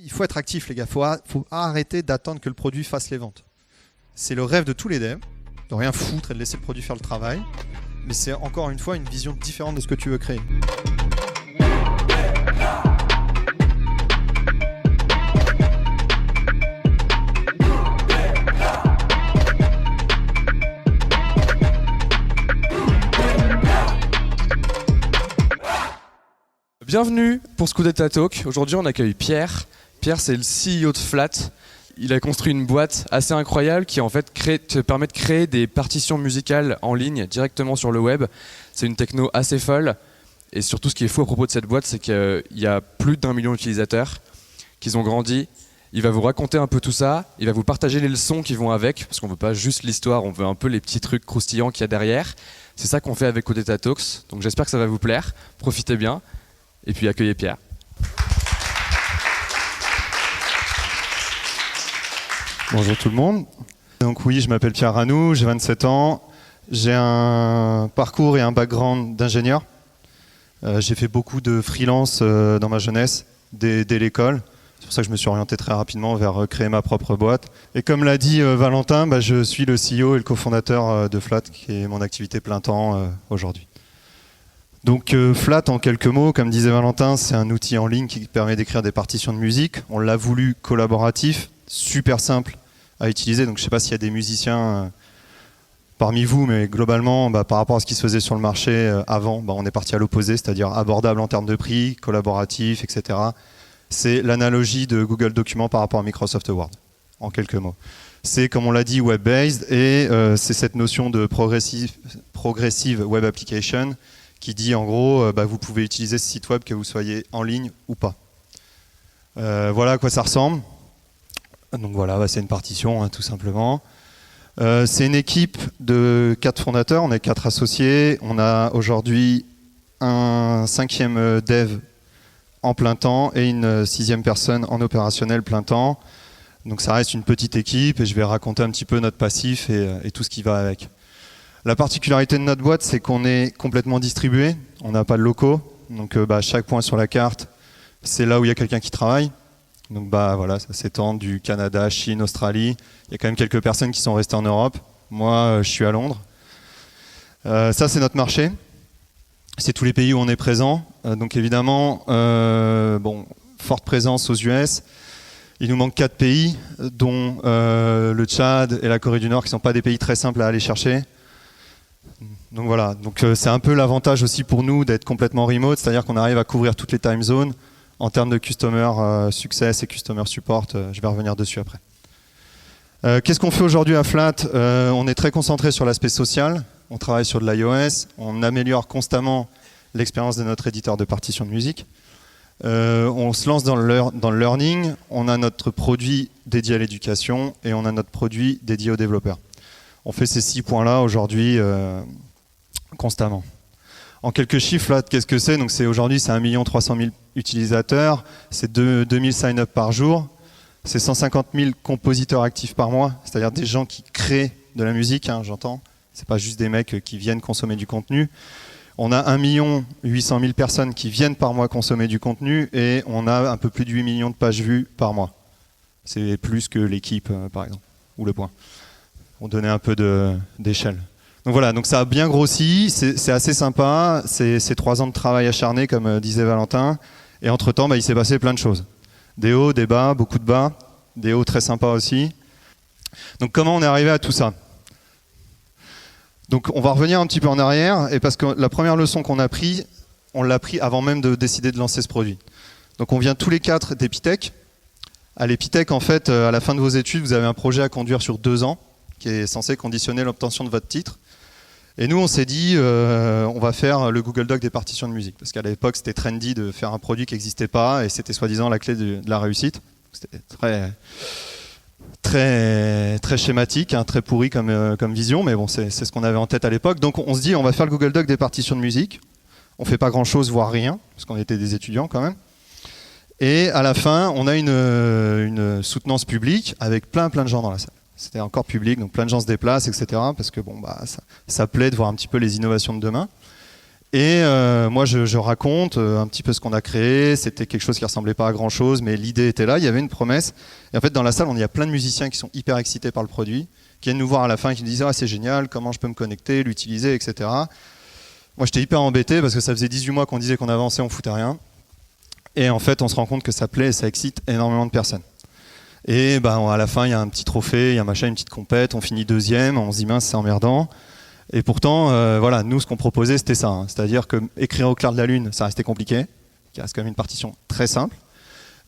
Il faut être actif, les gars. Faut arrêter d'attendre que le produit fasse les ventes. C'est le rêve de tous les devs, de rien foutre et de laisser le produit faire le travail. Mais c'est encore une fois une vision différente de ce que tu veux créer. Bienvenue pour ce Coup d'État Talk. Aujourd'hui, on accueille Pierre. Pierre, c'est le CEO de Flat. Il a construit une boîte assez incroyable qui en fait te permet de créer des partitions musicales en ligne directement sur le web. C'est une techno assez folle. Et surtout, ce qui est fou à propos de cette boîte, c'est qu'il y a plus d'1 million d'utilisateurs, qu'ils ont grandi. Il va vous raconter un peu tout ça. Il va vous partager les leçons qui vont avec, parce qu'on veut pas juste l'histoire, on veut un peu les petits trucs croustillants qu'il y a derrière. C'est ça qu'on fait avec Coup d'État Talks. Donc j'espère que ça va vous plaire. Profitez bien. Et puis accueillez Pierre. Bonjour tout le monde. Donc oui, je m'appelle Pierre Ranou, j'ai 27 ans. J'ai un parcours et un background d'ingénieur. J'ai fait beaucoup de freelance dans ma jeunesse, dès l'école. C'est pour ça que je me suis orienté très rapidement vers créer ma propre boîte. Et comme l'a dit Valentin, je suis le CEO et le cofondateur de Flat, qui est mon activité plein temps aujourd'hui. Donc Flat, en quelques mots, comme disait Valentin, c'est un outil en ligne qui permet d'écrire des partitions de musique. On l'a voulu collaboratif, super simple à utiliser. Donc je ne sais pas s'il y a des musiciens parmi vous, mais globalement, par rapport à ce qui se faisait sur le marché avant, on est parti à l'opposé, c'est-à-dire abordable en termes de prix, collaboratif, etc. C'est l'analogie de Google Documents par rapport à Microsoft Word, en quelques mots. C'est, comme on l'a dit, web-based, et c'est cette notion de progressive web application qui dit en gros, vous pouvez utiliser ce site web que vous soyez en ligne ou pas. Voilà à quoi ça ressemble. Donc voilà, c'est une partition, tout simplement. C'est une équipe de 4 fondateurs, on est 4 associés. On a aujourd'hui un 5e dev en plein temps et une 6e personne en opérationnel plein temps. Donc ça reste une petite équipe et je vais raconter un petit peu notre passif et tout ce qui va avec. La particularité de notre boîte, c'est qu'on est complètement distribué, on n'a pas de locaux, donc chaque point sur la carte, c'est là où il y a quelqu'un qui travaille. Donc voilà, ça s'étend du Canada, Chine, Australie. Il y a quand même quelques personnes qui sont restées en Europe. Moi, je suis à Londres. Ça, c'est notre marché. C'est tous les pays où on est présent. Donc évidemment, forte présence aux US. Il nous manque 4 pays, dont le Tchad et la Corée du Nord, qui ne sont pas des pays très simples à aller chercher. Donc voilà, c'est un peu l'avantage aussi pour nous d'être complètement remote, c'est-à-dire qu'on arrive à couvrir toutes les time zones en termes de customer success et customer support. Je vais revenir dessus après. Qu'est-ce qu'on fait aujourd'hui à Flat? On est très concentré sur l'aspect social, on travaille sur de l'iOS, on améliore constamment l'expérience de notre éditeur de partitions de musique. On se lance dans le learning, on a notre produit dédié à l'éducation et on a notre produit dédié aux développeurs. On fait ces 6 points-là aujourd'hui constamment. En quelques chiffres, là, qu'est-ce que c'est? Donc aujourd'hui, c'est 1 300 000 utilisateurs, c'est 2000 sign-up par jour, c'est 150 000 compositeurs actifs par mois, c'est-à-dire des gens qui créent de la musique, j'entends. C'est pas juste des mecs qui viennent consommer du contenu. On a 1 800 000 personnes qui viennent par mois consommer du contenu et on a un peu plus de 8 millions de pages vues par mois. C'est plus que l'équipe, par exemple, ou le point. On donnait un peu d'échelle. Donc voilà, donc ça a bien grossi, c'est assez sympa, c'est 3 ans de travail acharné comme disait Valentin, et entre-temps il s'est passé plein de choses. Des hauts, des bas, beaucoup de bas, des hauts très sympas aussi. Donc comment on est arrivé à tout ça? Donc on va revenir un petit peu en arrière, et parce que la première leçon qu'on a pris, on l'a pris avant même de décider de lancer ce produit. Donc on vient tous les 4 d'Epitech. À l'Epitech, en fait, à la fin de vos études, vous avez un projet à conduire sur 2 ans, qui est censé conditionner l'obtention de votre titre. Et nous, on s'est dit, on va faire le Google Doc des partitions de musique. Parce qu'à l'époque, c'était trendy de faire un produit qui n'existait pas, et c'était soi-disant la clé de la réussite. C'était très schématique, très pourri comme vision, mais bon, c'est ce qu'on avait en tête à l'époque. Donc on se dit, on va faire le Google Doc des partitions de musique. On ne fait pas grand-chose, voire rien, parce qu'on était des étudiants quand même. Et à la fin, on a une soutenance publique avec plein de gens dans la salle. C'était encore public, donc plein de gens se déplacent, etc. Parce que ça plaît de voir un petit peu les innovations de demain. Et moi, je raconte un petit peu ce qu'on a créé. C'était quelque chose qui ressemblait pas à grand-chose, mais l'idée était là. Il y avait une promesse. Et en fait, dans la salle, il y a plein de musiciens qui sont hyper excités par le produit, qui viennent nous voir à la fin et qui nous disent « Ah, c'est génial, comment je peux me connecter, l'utiliser, etc. » Moi, j'étais hyper embêté parce que ça faisait 18 mois qu'on disait qu'on avançait, on foutait rien. Et en fait, on se rend compte que ça plaît et ça excite énormément de personnes. Et à la fin, il y a un petit trophée, il y a machin, une petite compète, on finit deuxième, on se dit mince, c'est emmerdant. Et pourtant, nous, ce qu'on proposait, c'était ça. Hein. C'est-à-dire que écrire au clair de la lune, ça restait compliqué. Il reste quand même une partition très simple.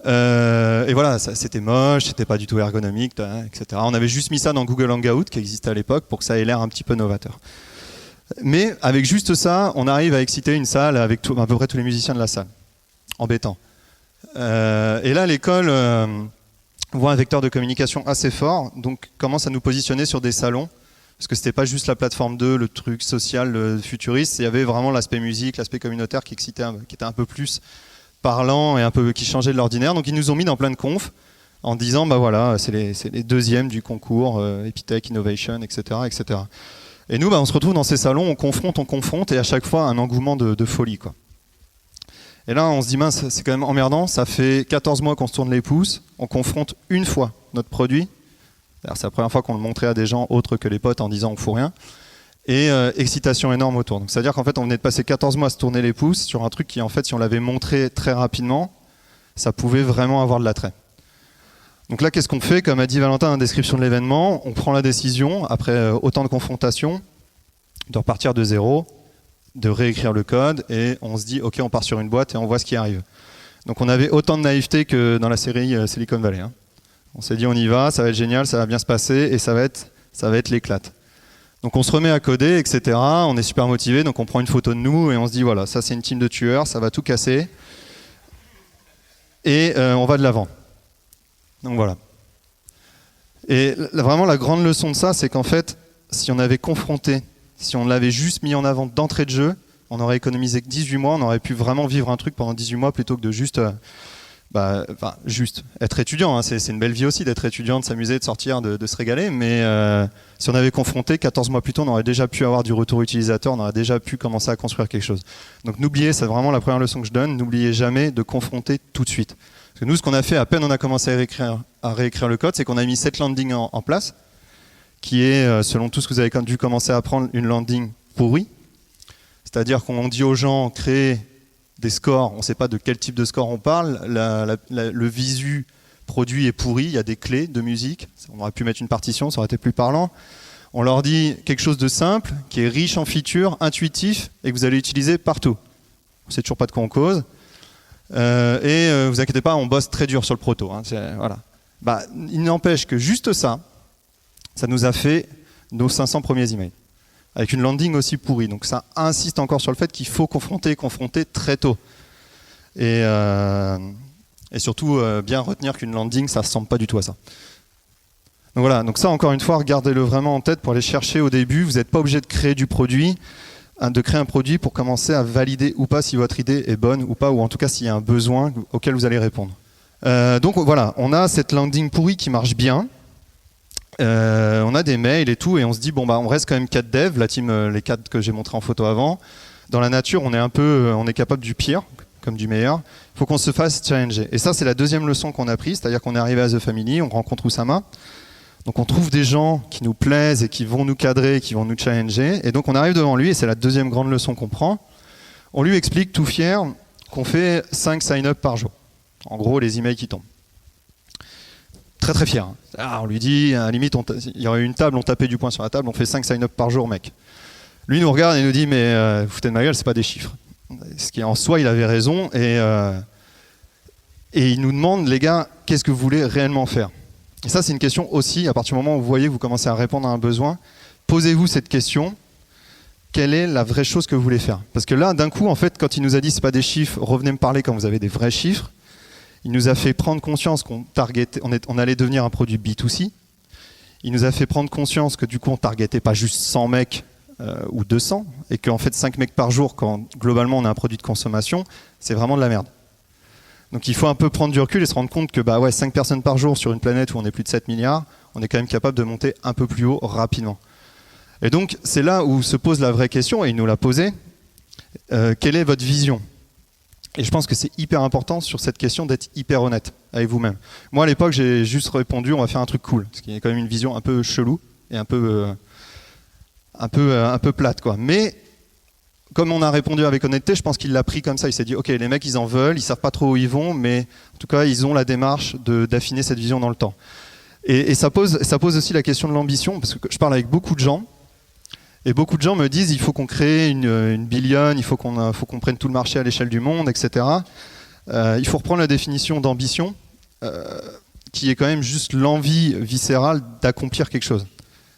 Et voilà, c'était moche, c'était pas du tout ergonomique, etc. On avait juste mis ça dans Google Hangout, qui existait à l'époque, pour que ça ait l'air un petit peu novateur. Mais avec juste ça, on arrive à exciter une salle avec à peu près tous les musiciens de la salle. Embêtant. Et là, l'école voit un vecteur de communication assez fort, donc commence à nous positionner sur des salons, parce que c'était pas juste la plateforme 2, le truc social, le futuriste, il y avait vraiment l'aspect musique, l'aspect communautaire qui excitait, qui était un peu plus parlant et un peu qui changeait de l'ordinaire. Donc ils nous ont mis dans plein de confs en disant voilà, c'est les deuxièmes du concours Epitech Innovation, etc., etc. Et nous, on se retrouve dans ces salons, on confronte, et à chaque fois un engouement de folie, quoi. Et là, on se dit, mince, c'est quand même emmerdant, ça fait 14 mois qu'on se tourne les pouces, on confronte une fois notre produit, c'est la première fois qu'on le montrait à des gens autres que les potes en disant on fout rien, et excitation énorme autour. Donc c'est-à-dire qu'en fait, on venait de passer 14 mois à se tourner les pouces sur un truc qui, en fait, si on l'avait montré très rapidement, ça pouvait vraiment avoir de l'attrait. Donc là, qu'est-ce qu'on fait? Comme a dit Valentin dans la description de l'événement, on prend la décision, après autant de confrontations, de repartir de zéro, de réécrire le code, et on se dit ok, on part sur une boîte et on voit ce qui arrive. Donc on avait autant de naïveté que dans la série Silicon Valley, hein. On s'est dit on y va, ça va être génial, ça va bien se passer et ça va être l'éclate. Donc on se remet à coder, etc. On est super motivé, donc on prend une photo de nous et on se dit voilà, ça c'est une team de tueurs, ça va tout casser et on va de l'avant. Donc voilà. Et vraiment la grande leçon de ça, c'est qu'en fait, si on avait confronté, si on l'avait juste mis en avant d'entrée de jeu, on aurait économisé que 18 mois, on aurait pu vraiment vivre un truc pendant 18 mois plutôt que de juste être étudiant. Hein. C'est une belle vie aussi d'être étudiant, de s'amuser, de sortir, de se régaler. Mais si on avait confronté 14 mois plus tôt, on aurait déjà pu avoir du retour utilisateur, on aurait déjà pu commencer à construire quelque chose. Donc n'oubliez, c'est vraiment la première leçon que je donne, n'oubliez jamais de confronter tout de suite. Parce que nous, ce qu'on a fait, à peine on a commencé à réécrire le code, c'est qu'on a mis cette landing en place, qui est, selon tout ce que vous avez dû commencer à apprendre, une landing pourrie. C'est-à-dire qu'on dit aux gens, créez des scores, on ne sait pas de quel type de score on parle, le visu produit est pourri, il y a des clés de musique, on aurait pu mettre une partition, ça aurait été plus parlant. On leur dit quelque chose de simple, qui est riche en features, intuitif, et que vous allez utiliser partout. On ne sait toujours pas de quoi on cause. Vous inquiétez pas, on bosse très dur sur le proto. Hein, voilà. Il n'empêche que juste ça nous a fait nos 500 premiers emails. Avec une landing aussi pourrie. Donc ça insiste encore sur le fait qu'il faut confronter très tôt. Et surtout, bien retenir qu'une landing, ça ne ressemble pas du tout à ça. Donc voilà, donc ça encore une fois, regardez-le vraiment en tête pour aller chercher au début. Vous n'êtes pas obligé de créer du produit, de créer un produit pour commencer à valider ou pas si votre idée est bonne ou pas, ou en tout cas s'il y a un besoin auquel vous allez répondre. Donc voilà, on a cette landing pourrie qui marche bien. On a des mails et tout, et on se dit on reste quand même 4 devs, la team, les 4 que j'ai montré en photo avant. Dans la nature, on est capable du pire comme du meilleur. Il faut qu'on se fasse challenger. Et ça, c'est la deuxième leçon qu'on a prise, c'est-à-dire qu'on est arrivé à The Family, on rencontre Oussama. Donc on trouve des gens qui nous plaisent et qui vont nous cadrer, qui vont nous challenger. Et donc on arrive devant lui, et c'est la deuxième grande leçon qu'on prend. On lui explique tout fier qu'on fait 5 sign-up par jour. En gros, les emails qui tombent. Très très fier. Ah, on lui dit, à la limite, il y aurait une table, on tapait du poing sur la table, on fait 5 sign-up par jour, mec. Lui nous regarde et nous dit, mais vous foutez de ma gueule, c'est pas des chiffres. Ce qui en soi, il avait raison, et il nous demande, les gars, qu'est-ce que vous voulez réellement faire? Et ça, c'est une question aussi, à partir du moment où vous voyez que vous commencez à répondre à un besoin, posez-vous cette question, quelle est la vraie chose que vous voulez faire? Parce que là, d'un coup, en fait, quand il nous a dit, c'est pas des chiffres, revenez me parler quand vous avez des vrais chiffres, il nous a fait prendre conscience qu'on allait devenir un produit B2C. Il nous a fait prendre conscience que du coup, on targetait pas juste 100 mecs ou 200, et qu'en fait 5 mecs par jour, quand globalement on a un produit de consommation, c'est vraiment de la merde. Donc il faut un peu prendre du recul et se rendre compte que 5 personnes par jour sur une planète où on est plus de 7 milliards, on est quand même capable de monter un peu plus haut rapidement. Et donc c'est là où se pose la vraie question, et il nous l'a posée. Quelle est votre vision? Et je pense que c'est hyper important sur cette question d'être hyper honnête avec vous-même. Moi, à l'époque, j'ai juste répondu, on va faire un truc cool. Parce qu'il y a quand même une vision un peu chelou et un peu plate, quoi. Mais comme on a répondu avec honnêteté, je pense qu'il l'a pris comme ça. Il s'est dit, ok, les mecs, ils en veulent, ils savent pas trop où ils vont, mais en tout cas, ils ont la démarche d'affiner cette vision dans le temps. Et ça pose aussi la question de l'ambition, parce que je parle avec beaucoup de gens, et beaucoup de gens me disent il faut qu'on crée une billion, il faut qu'on prenne tout le marché à l'échelle du monde, etc. Il faut reprendre la définition d'ambition, qui est quand même juste l'envie viscérale d'accomplir quelque chose.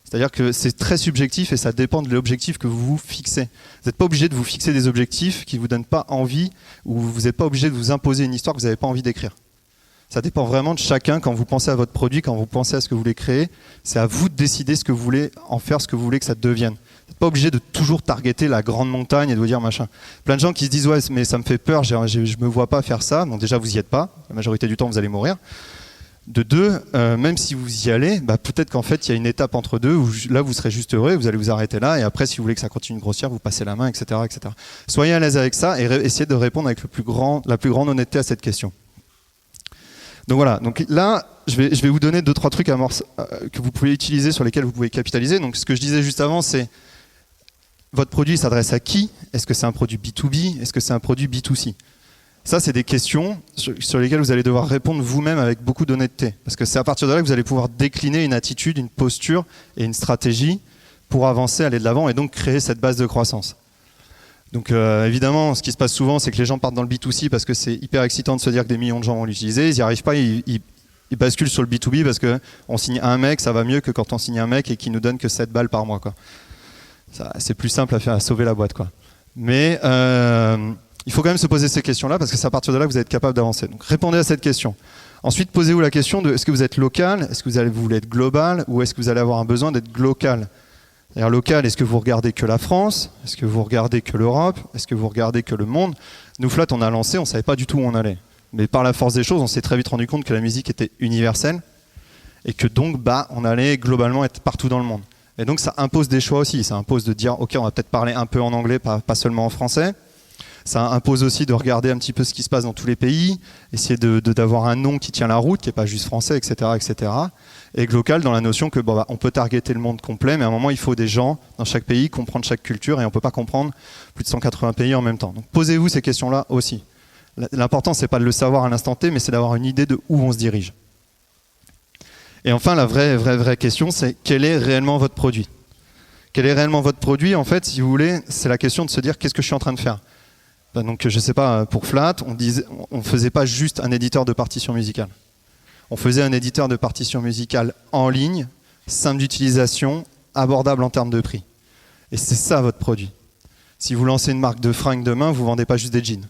C'est-à-dire que c'est très subjectif et ça dépend de l'objectif que vous vous fixez. Vous n'êtes pas obligé de vous fixer des objectifs qui ne vous donnent pas envie, ou vous n'êtes pas obligé de vous imposer une histoire que vous n'avez pas envie d'écrire. Ça dépend vraiment de chacun quand vous pensez à votre produit, quand vous pensez à ce que vous voulez créer. C'est à vous de décider ce que vous voulez en faire, ce que vous voulez que ça devienne. Vous n'êtes pas obligé de toujours targeter la grande montagne et de vous dire machin. Plein de gens qui se disent ouais mais ça me fait peur, je me vois pas faire ça. Donc déjà vous y êtes pas, la majorité du temps vous allez mourir. De deux, même si vous y allez, peut-être qu'en fait il y a une étape entre deux où là vous serez juste heureux, vous allez vous arrêter là et après si vous voulez que ça continue de grossir, vous passez la main, etc., etc. Soyez à l'aise avec ça et essayez de répondre avec la plus grande honnêteté à cette question. Donc voilà, donc là je vais vous donner 2-3 trucs que vous pouvez utiliser, sur lesquels vous pouvez capitaliser. Donc ce que je disais juste avant, c'est votre produit s'adresse à qui? Est-ce que c'est un produit B2B? Est-ce que c'est un produit B2C? Ça, c'est des questions sur lesquelles vous allez devoir répondre vous-même avec beaucoup d'honnêteté. Parce que c'est à partir de là que vous allez pouvoir décliner une attitude, une posture et une stratégie pour avancer, aller de l'avant et donc créer cette base de croissance. Donc évidemment, ce qui se passe souvent, c'est que les gens partent dans le B2C parce que c'est hyper excitant de se dire que des millions de gens vont l'utiliser. Ils n'y arrivent pas, ils basculent sur le B2B parce qu'on signe un mec, ça va mieux que quand on signe un mec et qui nous donne que 7 balles par mois, quoi. C'est plus simple à sauver la boîte, quoi. Mais il faut quand même se poser ces questions-là parce que c'est à partir de là que vous êtes capable d'avancer. Donc répondez à cette question. Ensuite, posez-vous la question de est-ce que vous êtes local, est-ce que vous voulez être global ou est-ce que vous allez avoir un besoin d'être local? C'est-à-dire local, est-ce que vous regardez que la France? Est-ce que vous regardez que l'Europe? Est-ce que vous regardez que le monde? Nous, Flat, on a lancé, on ne savait pas du tout où on allait. Mais par la force des choses, on s'est très vite rendu compte que la musique était universelle et que donc on allait globalement être partout dans le monde. Et donc ça impose des choix aussi, ça impose de dire ok, on va peut-être parler un peu en anglais, pas seulement en français. Ça impose aussi de regarder un petit peu ce qui se passe dans tous les pays, essayer d'avoir un nom qui tient la route, qui n'est pas juste français, etc., etc. Et local dans la notion que on peut targeter le monde complet, mais à un moment il faut des gens dans chaque pays, comprendre chaque culture, et on ne peut pas comprendre plus de 180 pays en même temps. Donc posez-vous ces questions-là aussi. L'important c'est pas de le savoir à l'instant T, mais c'est d'avoir une idée de où on se dirige. Et enfin, la vraie question, c'est quel est réellement votre produit? Quel est réellement votre produit? En fait, si vous voulez, c'est la question de se dire qu'est-ce que je suis en train de faire? Donc, je sais pas, pour Flat, on faisait pas juste un éditeur de partition musicale. On faisait un éditeur de partition musicale en ligne, simple d'utilisation, abordable en termes de prix. Et c'est ça votre produit. Si vous lancez une marque de fringues demain, vous vendez pas juste des jeans.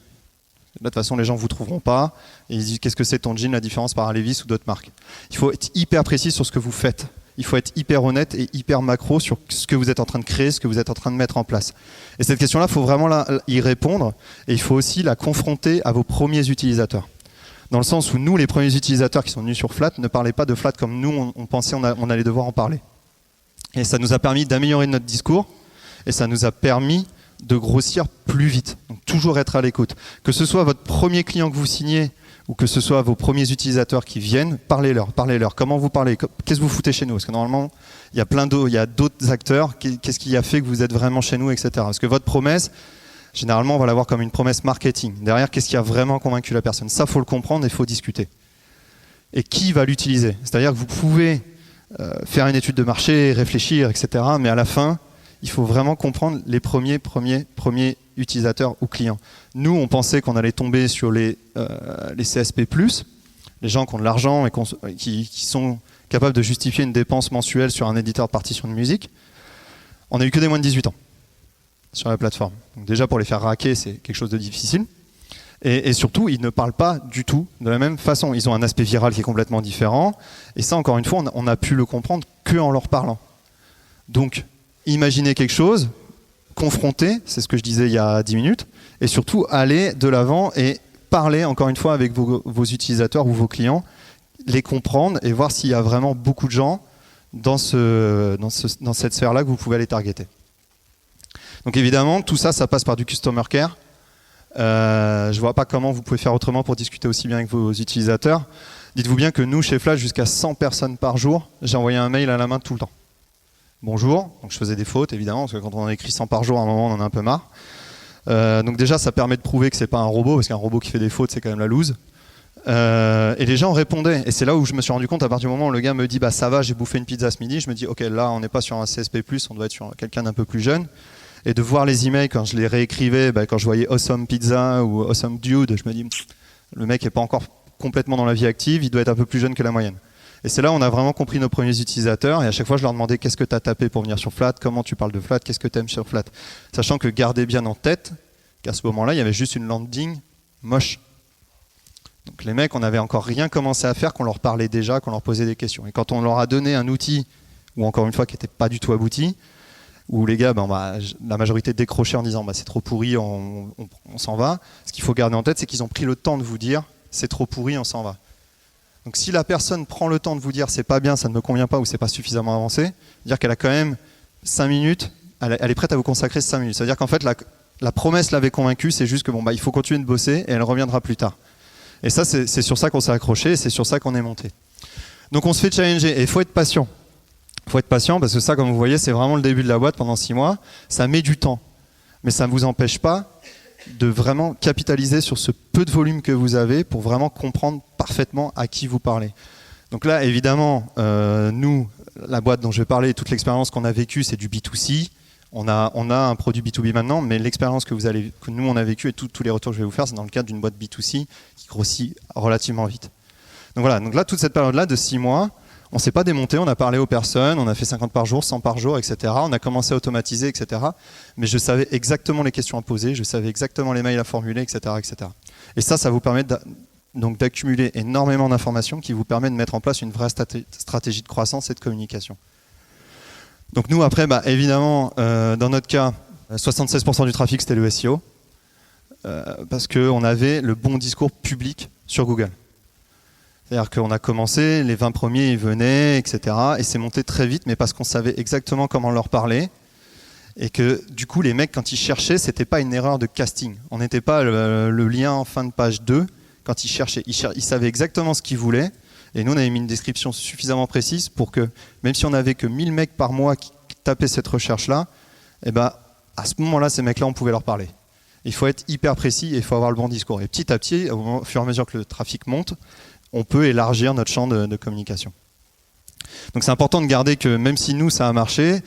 De toute façon, les gens ne vous trouveront pas. Et ils disent qu'est-ce que c'est ton jean, la différence par un Levi's ou d'autres marques. Il faut être hyper précis sur ce que vous faites. Il faut être hyper honnête et hyper macro sur ce que vous êtes en train de créer, ce que vous êtes en train de mettre en place. Et cette question-là, il faut vraiment y répondre. Et il faut aussi la confronter à vos premiers utilisateurs. Dans le sens où nous, les premiers utilisateurs qui sont venus sur Flat, ne parlaient pas de Flat comme nous, on pensait on allait devoir en parler. Et ça nous a permis d'améliorer notre discours. Et ça nous a permis de grossir plus vite. Donc toujours être à l'écoute. Que ce soit votre premier client que vous signez ou que ce soit vos premiers utilisateurs qui viennent, parlez-leur. Comment vous parlez? Qu'est-ce que vous foutez chez nous? Parce que normalement, il y a d'autres acteurs. Qu'est-ce qui a fait que vous êtes vraiment chez nous, etc. Parce que votre promesse, généralement, on va l'avoir comme une promesse marketing. Derrière, qu'est-ce qui a vraiment convaincu la personne? Ça, il faut le comprendre et il faut discuter. Et qui va l'utiliser? C'est-à-dire que vous pouvez faire une étude de marché, réfléchir, etc. Mais à la fin, il faut vraiment comprendre les premiers utilisateurs ou clients. Nous, on pensait qu'on allait tomber sur les CSP+, les gens qui ont de l'argent et qui sont capables de justifier une dépense mensuelle sur un éditeur de partition de musique. On n'a eu que des moins de 18 ans sur la plateforme. Donc déjà, pour les faire raquer, c'est quelque chose de difficile. Et surtout, ils ne parlent pas du tout de la même façon. Ils ont un aspect viral qui est complètement différent. Et ça, encore une fois, on a pu le comprendre qu'en leur parlant. Donc, imaginez quelque chose, confronter, c'est ce que je disais il y a 10 minutes, et surtout aller de l'avant et parler encore une fois avec vos utilisateurs ou vos clients, les comprendre et voir s'il y a vraiment beaucoup de gens dans cette sphère-là que vous pouvez aller targeter. Donc évidemment, tout ça, ça passe par du customer care. Je vois pas comment vous pouvez faire autrement pour discuter aussi bien avec vos utilisateurs. Dites-vous bien que nous, chez Flash, jusqu'à 100 personnes par jour, j'ai envoyé un mail à la main tout le temps. Bonjour, donc je faisais des fautes évidemment, parce que quand on en écrit 100 par jour, à un moment on en a un peu marre. Donc déjà ça permet de prouver que c'est pas un robot, parce qu'un robot qui fait des fautes c'est quand même la loose. Et les gens répondaient, et c'est là où je me suis rendu compte, à partir du moment où le gars me dit bah ça va, j'ai bouffé une pizza ce midi, je me dis ok, là on n'est pas sur un CSP+, on doit être sur quelqu'un d'un peu plus jeune. Et de voir les emails quand je les réécrivais, quand je voyais Awesome Pizza ou Awesome Dude, je me dis le mec n'est pas encore complètement dans la vie active, il doit être un peu plus jeune que la moyenne. Et c'est là où on a vraiment compris nos premiers utilisateurs, et à chaque fois je leur demandais qu'est-ce que tu as tapé pour venir sur Flat, comment tu parles de Flat, qu'est-ce que tu aimes sur Flat. Sachant que gardez bien en tête qu'à ce moment-là, il y avait juste une landing moche. Donc les mecs, on n'avait encore rien commencé à faire, qu'on leur parlait déjà, qu'on leur posait des questions. Et quand on leur a donné un outil, ou encore une fois qui n'était pas du tout abouti, où les gars, la majorité décrochait en disant c'est trop pourri, on s'en va. Ce qu'il faut garder en tête, c'est qu'ils ont pris le temps de vous dire c'est trop pourri, on s'en va. Donc si la personne prend le temps de vous dire c'est pas bien, ça ne me convient pas ou c'est pas suffisamment avancé, dire qu'elle a quand même 5 minutes, elle est prête à vous consacrer 5 minutes. C'est-à-dire qu'en fait la promesse l'avait convaincue, c'est juste que il faut continuer de bosser et elle reviendra plus tard. Et ça c'est sur ça qu'on s'est accroché, c'est sur ça qu'on est monté. Donc on se fait challenger et il faut être patient. Il faut être patient parce que ça, comme vous voyez, c'est vraiment le début de la boîte pendant 6 mois. Ça met du temps, mais ça ne vous empêche pas de vraiment capitaliser sur ce peu de volume que vous avez pour vraiment comprendre parfaitement à qui vous parlez. Donc là, évidemment, nous, la boîte dont je vais parler, toute l'expérience qu'on a vécue, c'est du B2C. On a un produit B2B maintenant, mais l'expérience que nous, on a vécue et tous les retours que je vais vous faire, c'est dans le cadre d'une boîte B2C qui grossit relativement vite. Donc voilà, donc là, toute cette période-là de 6 mois, on ne s'est pas démonté, on a parlé aux personnes, on a fait 50 par jour, 100 par jour, etc. On a commencé à automatiser, etc. Mais je savais exactement les questions à poser, je savais exactement les mails à formuler, etc. etc. Et ça vous permet donc d'accumuler énormément d'informations qui vous permet de mettre en place une vraie stratégie de croissance et de communication. Donc nous, après, évidemment, dans notre cas, 76% du trafic, c'était le SEO, parce qu'on avait le bon discours public sur Google. C'est-à-dire qu'on a commencé, les 20 premiers ils venaient, etc. Et c'est monté très vite, mais parce qu'on savait exactement comment leur parler. Et que du coup, les mecs, quand ils cherchaient, c'était pas une erreur de casting. On n'était pas le lien en fin de page 2 quand ils cherchaient. Ils savaient exactement ce qu'ils voulaient. Et nous, on avait mis une description suffisamment précise pour que, même si on n'avait que 1000 mecs par mois qui tapaient cette recherche-là, à ce moment-là, ces mecs-là, on pouvait leur parler. Il faut être hyper précis et il faut avoir le bon discours. Et petit à petit, au fur et à mesure que le trafic monte, on peut élargir notre champ de communication. Donc c'est important de garder que même si nous ça a marché,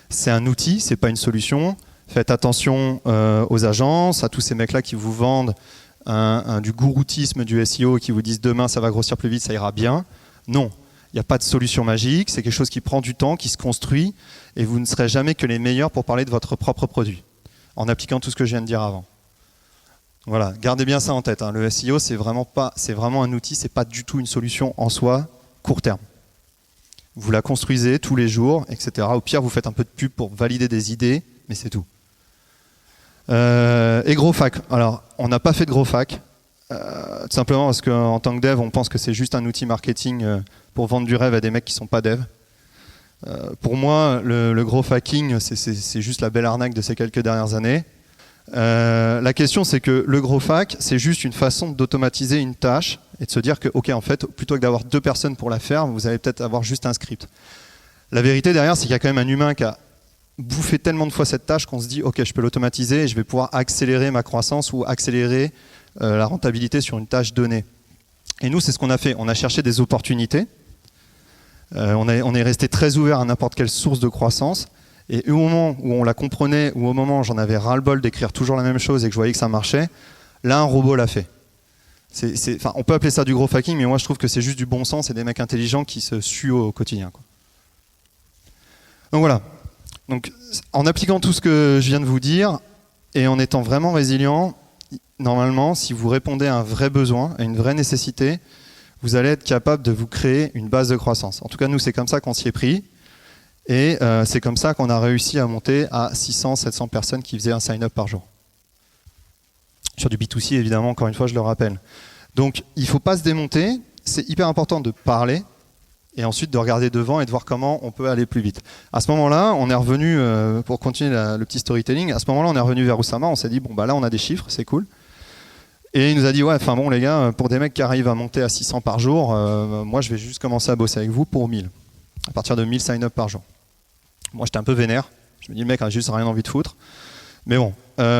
c'est un outil, c'est pas une solution. Faites attention aux agences, à tous ces mecs-là qui vous vendent du gouroutisme du SEO, qui vous disent demain ça va grossir plus vite, ça ira bien. Non, il n'y a pas de solution magique, c'est quelque chose qui prend du temps, qui se construit, et vous ne serez jamais que les meilleurs pour parler de votre propre produit, en appliquant tout ce que je viens de dire avant. Voilà, gardez bien ça en tête. Le SEO, c'est vraiment un outil, c'est pas du tout une solution en soi, court terme. Vous la construisez tous les jours, etc. Au pire, vous faites un peu de pub pour valider des idées, mais c'est tout. Et GrowFAQ. Alors, on n'a pas fait de GrowFAQ, tout simplement parce qu'en tant que dev, on pense que c'est juste un outil marketing pour vendre du rêve à des mecs qui sont pas devs. Pour moi, le GrowFAQing, c'est juste la belle arnaque de ces quelques dernières années. La question c'est que le GrowFAQ c'est juste une façon d'automatiser une tâche et de se dire que ok, en fait plutôt que d'avoir 2 personnes pour la faire, vous allez peut-être avoir juste un script. La vérité derrière c'est qu'il y a quand même un humain qui a bouffé tellement de fois cette tâche qu'on se dit ok, je peux l'automatiser et je vais pouvoir accélérer ma croissance ou accélérer la rentabilité sur une tâche donnée. Et nous c'est ce qu'on a fait, on a cherché des opportunités, on est resté très ouvert à n'importe quelle source de croissance. Et au moment où on la comprenait, ou au moment où j'en avais ras-le-bol d'écrire toujours la même chose et que je voyais que ça marchait, là un robot l'a fait. On peut appeler ça du GrowFAQing, mais moi je trouve que c'est juste du bon sens et des mecs intelligents qui se suent au quotidien, quoi. Donc voilà. Donc, en appliquant tout ce que je viens de vous dire et en étant vraiment résilient, normalement, si vous répondez à un vrai besoin, à une vraie nécessité, vous allez être capable de vous créer une base de croissance. En tout cas, nous, c'est comme ça qu'on s'y est pris. Et c'est comme ça qu'on a réussi à monter à 600-700 personnes qui faisaient un sign-up par jour. Sur du B2C, évidemment, encore une fois, je le rappelle. Donc, il ne faut pas se démonter. C'est hyper important de parler et ensuite de regarder devant et de voir comment on peut aller plus vite. À ce moment-là, on est revenu, pour continuer le petit storytelling, à ce moment-là, on est revenu vers Oussama, on s'est dit, bon, bah là, on a des chiffres, c'est cool. Et il nous a dit, ouais, enfin bon, les gars, pour des mecs qui arrivent à monter à 600 par jour, moi, je vais juste commencer à bosser avec vous pour 1000, à partir de 1000 sign-up par jour. Moi, j'étais un peu vénère. Je me dis, le mec a juste rien envie de foutre. Mais bon,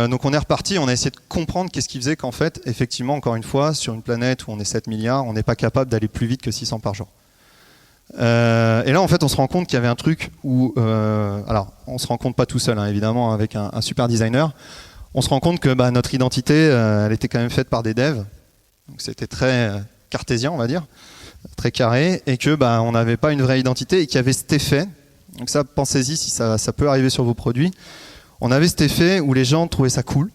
donc on est reparti, on a essayé de comprendre qu'est-ce qui faisait qu'en fait, effectivement, encore une fois, sur une planète où on est 7 milliards, on n'est pas capable d'aller plus vite que 600 par jour. Et là, en fait, on se rend compte qu'il y avait un truc où... alors, on se rend compte pas tout seul, hein, évidemment, avec un super designer. On se rend compte que notre identité, elle était quand même faite par des devs. Donc c'était très cartésien, on va dire, très carré, et que on n'avait pas une vraie identité et qu'il y avait cet effet. Donc ça, pensez-y si ça peut arriver sur vos produits. On avait cet effet où les gens trouvaient ça cool,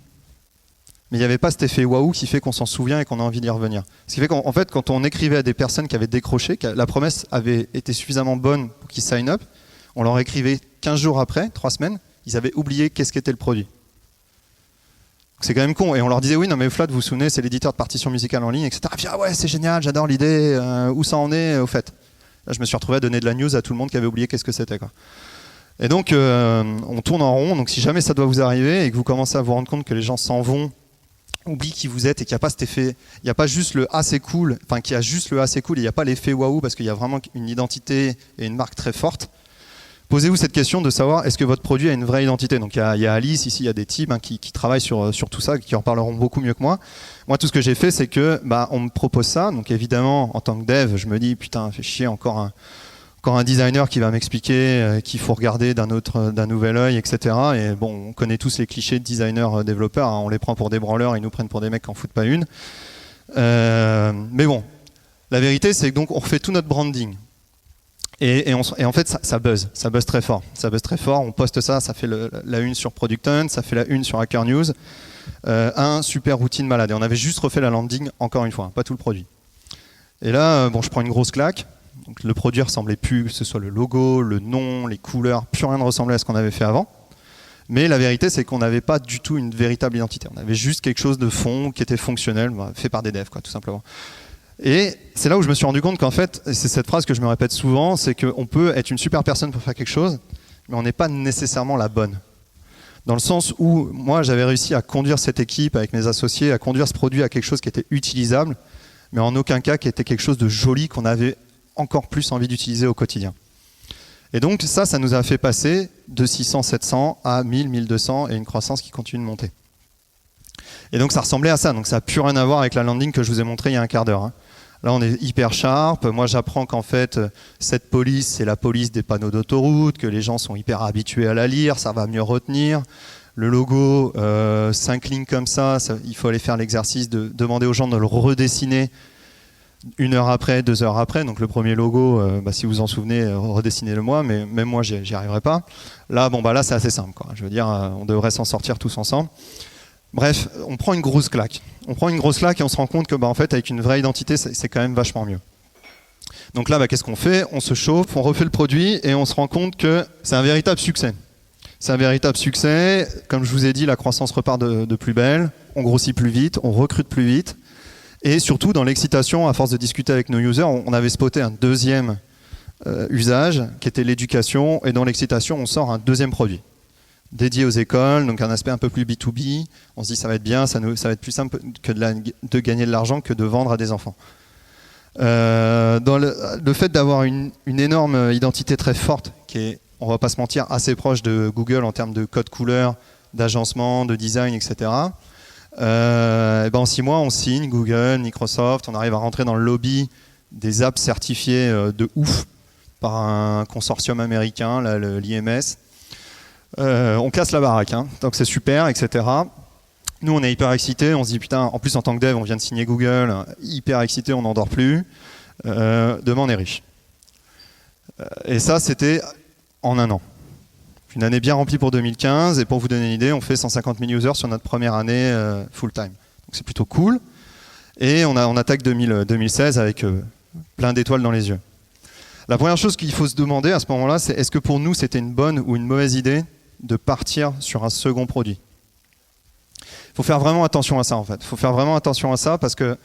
mais il n'y avait pas cet effet waouh qui fait qu'on s'en souvient et qu'on a envie d'y revenir. Ce qui fait qu'en fait, quand on écrivait à des personnes qui avaient décroché, que la promesse avait été suffisamment bonne pour qu'ils sign up, on leur écrivait 15 jours après, 3 semaines, ils avaient oublié qu'est-ce qu'était le produit. C'est quand même con. Et on leur disait, oui, non mais Flat, vous vous souvenez, c'est l'éditeur de partitions musicales en ligne, etc. Et puis, ah ouais, c'est génial, j'adore l'idée, où ça en est, au fait. Là, je me suis retrouvé à donner de la news à tout le monde qui avait oublié qu'est-ce que c'était, quoi. Et donc, on tourne en rond. Donc, si jamais ça doit vous arriver et que vous commencez à vous rendre compte que les gens s'en vont, oublient qui vous êtes et qu'il n'y a pas cet effet, il n'y a pas juste le ah c'est cool, enfin qu'il y a juste le ah c'est cool, il n'y a pas l'effet waouh parce qu'il y a vraiment une identité et une marque très forte. Posez-vous cette question de savoir est-ce que votre produit a une vraie identité. Donc il y a Alice, ici il y a des teams qui travaillent sur tout ça, qui en parleront beaucoup mieux que moi. Moi tout ce que j'ai fait c'est que on me propose ça, donc évidemment en tant que dev je me dis putain fait chier encore un designer qui va m'expliquer qu'il faut regarder d'un nouvel œil, etc. Et bon, on connaît tous les clichés de designers développeurs, hein, on les prend pour des branleurs, ils nous prennent pour des mecs qui en foutent pas une. Mais bon, la vérité c'est que donc on refait tout notre branding. Et en fait, ça buzz très fort. Ça buzz très fort. On poste ça fait la une sur Product Hunt, ça fait la une sur Hacker News. Un super routine malade. Et on avait juste refait la landing encore une fois, pas tout le produit. Et là, je prends une grosse claque. Donc, le produit ressemblait plus, que ce soit le logo, le nom, les couleurs, plus rien ne ressemblait à ce qu'on avait fait avant. Mais la vérité, c'est qu'on n'avait pas du tout une véritable identité. On avait juste quelque chose de fond qui était fonctionnel, fait par des devs, quoi, tout simplement. Et c'est là où je me suis rendu compte qu'en fait, et c'est cette phrase que je me répète souvent, c'est qu'on peut être une super personne pour faire quelque chose, mais on n'est pas nécessairement la bonne. Dans le sens où moi, j'avais réussi à conduire cette équipe avec mes associés, à conduire ce produit à quelque chose qui était utilisable, mais en aucun cas qui était quelque chose de joli qu'on avait encore plus envie d'utiliser au quotidien. Et donc ça nous a fait passer de 600, 700 à 1000, 1200 et une croissance qui continue de monter. Et donc ça ressemblait à ça, donc ça n'a plus rien à voir avec la landing que je vous ai montré il y a un quart d'heure. Là, on est hyper sharp. Moi, j'apprends qu'en fait, cette police, c'est la police des panneaux d'autoroute, que les gens sont hyper habitués à la lire, ça va mieux retenir. Le logo, 5 lignes comme ça, il faut aller faire l'exercice de demander aux gens de le redessiner 1 heure après, 2 heures après. Donc le premier logo, si vous vous en souvenez, redessinez-le moi, mais même moi, j'y arriverai pas. Là, là, c'est assez simple, quoi. Je veux dire, on devrait s'en sortir tous ensemble. Bref, on prend une grosse claque. On prend une grosse claque et on se rend compte que en fait, avec une vraie identité, c'est quand même vachement mieux. Donc là, qu'est-ce qu'on fait? On se chauffe, on refait le produit et on se rend compte que c'est un véritable succès. C'est un véritable succès. Comme je vous ai dit, la croissance repart de plus belle. On grossit plus vite, on recrute plus vite. Et surtout, dans l'excitation, à force de discuter avec nos users, on avait spoté un deuxième usage qui était l'éducation. Et dans l'excitation, on sort un deuxième produit dédié aux écoles, donc un aspect un peu plus B2B. On se dit ça va être bien, ça va être plus simple que de gagner de l'argent que de vendre à des enfants. Dans le fait d'avoir une énorme identité très forte, qui est, on va pas se mentir, assez proche de Google en termes de code couleur, d'agencement, de design, etc. En 6 mois, on signe Google, Microsoft, on arrive à rentrer dans le lobby des apps certifiées de ouf par un consortium américain, l'IMS. On casse la baraque, donc c'est super, etc. Nous, on est hyper excités, on se dit putain, en plus en tant que dev, on vient de signer Google, hyper excités, on n'en dort plus. Demain, on est riche. Et ça, c'était en 1 an. Une année bien remplie pour 2015, et pour vous donner une idée, on fait 150 000 users sur notre première année full-time. Donc c'est plutôt cool. Et on attaque 2016 avec plein d'étoiles dans les yeux. La première chose qu'il faut se demander à ce moment-là, c'est est-ce que pour nous, c'était une bonne ou une mauvaise idée de partir sur un second produit? Il faut faire vraiment attention à ça, en fait. Il faut faire vraiment attention à ça parce que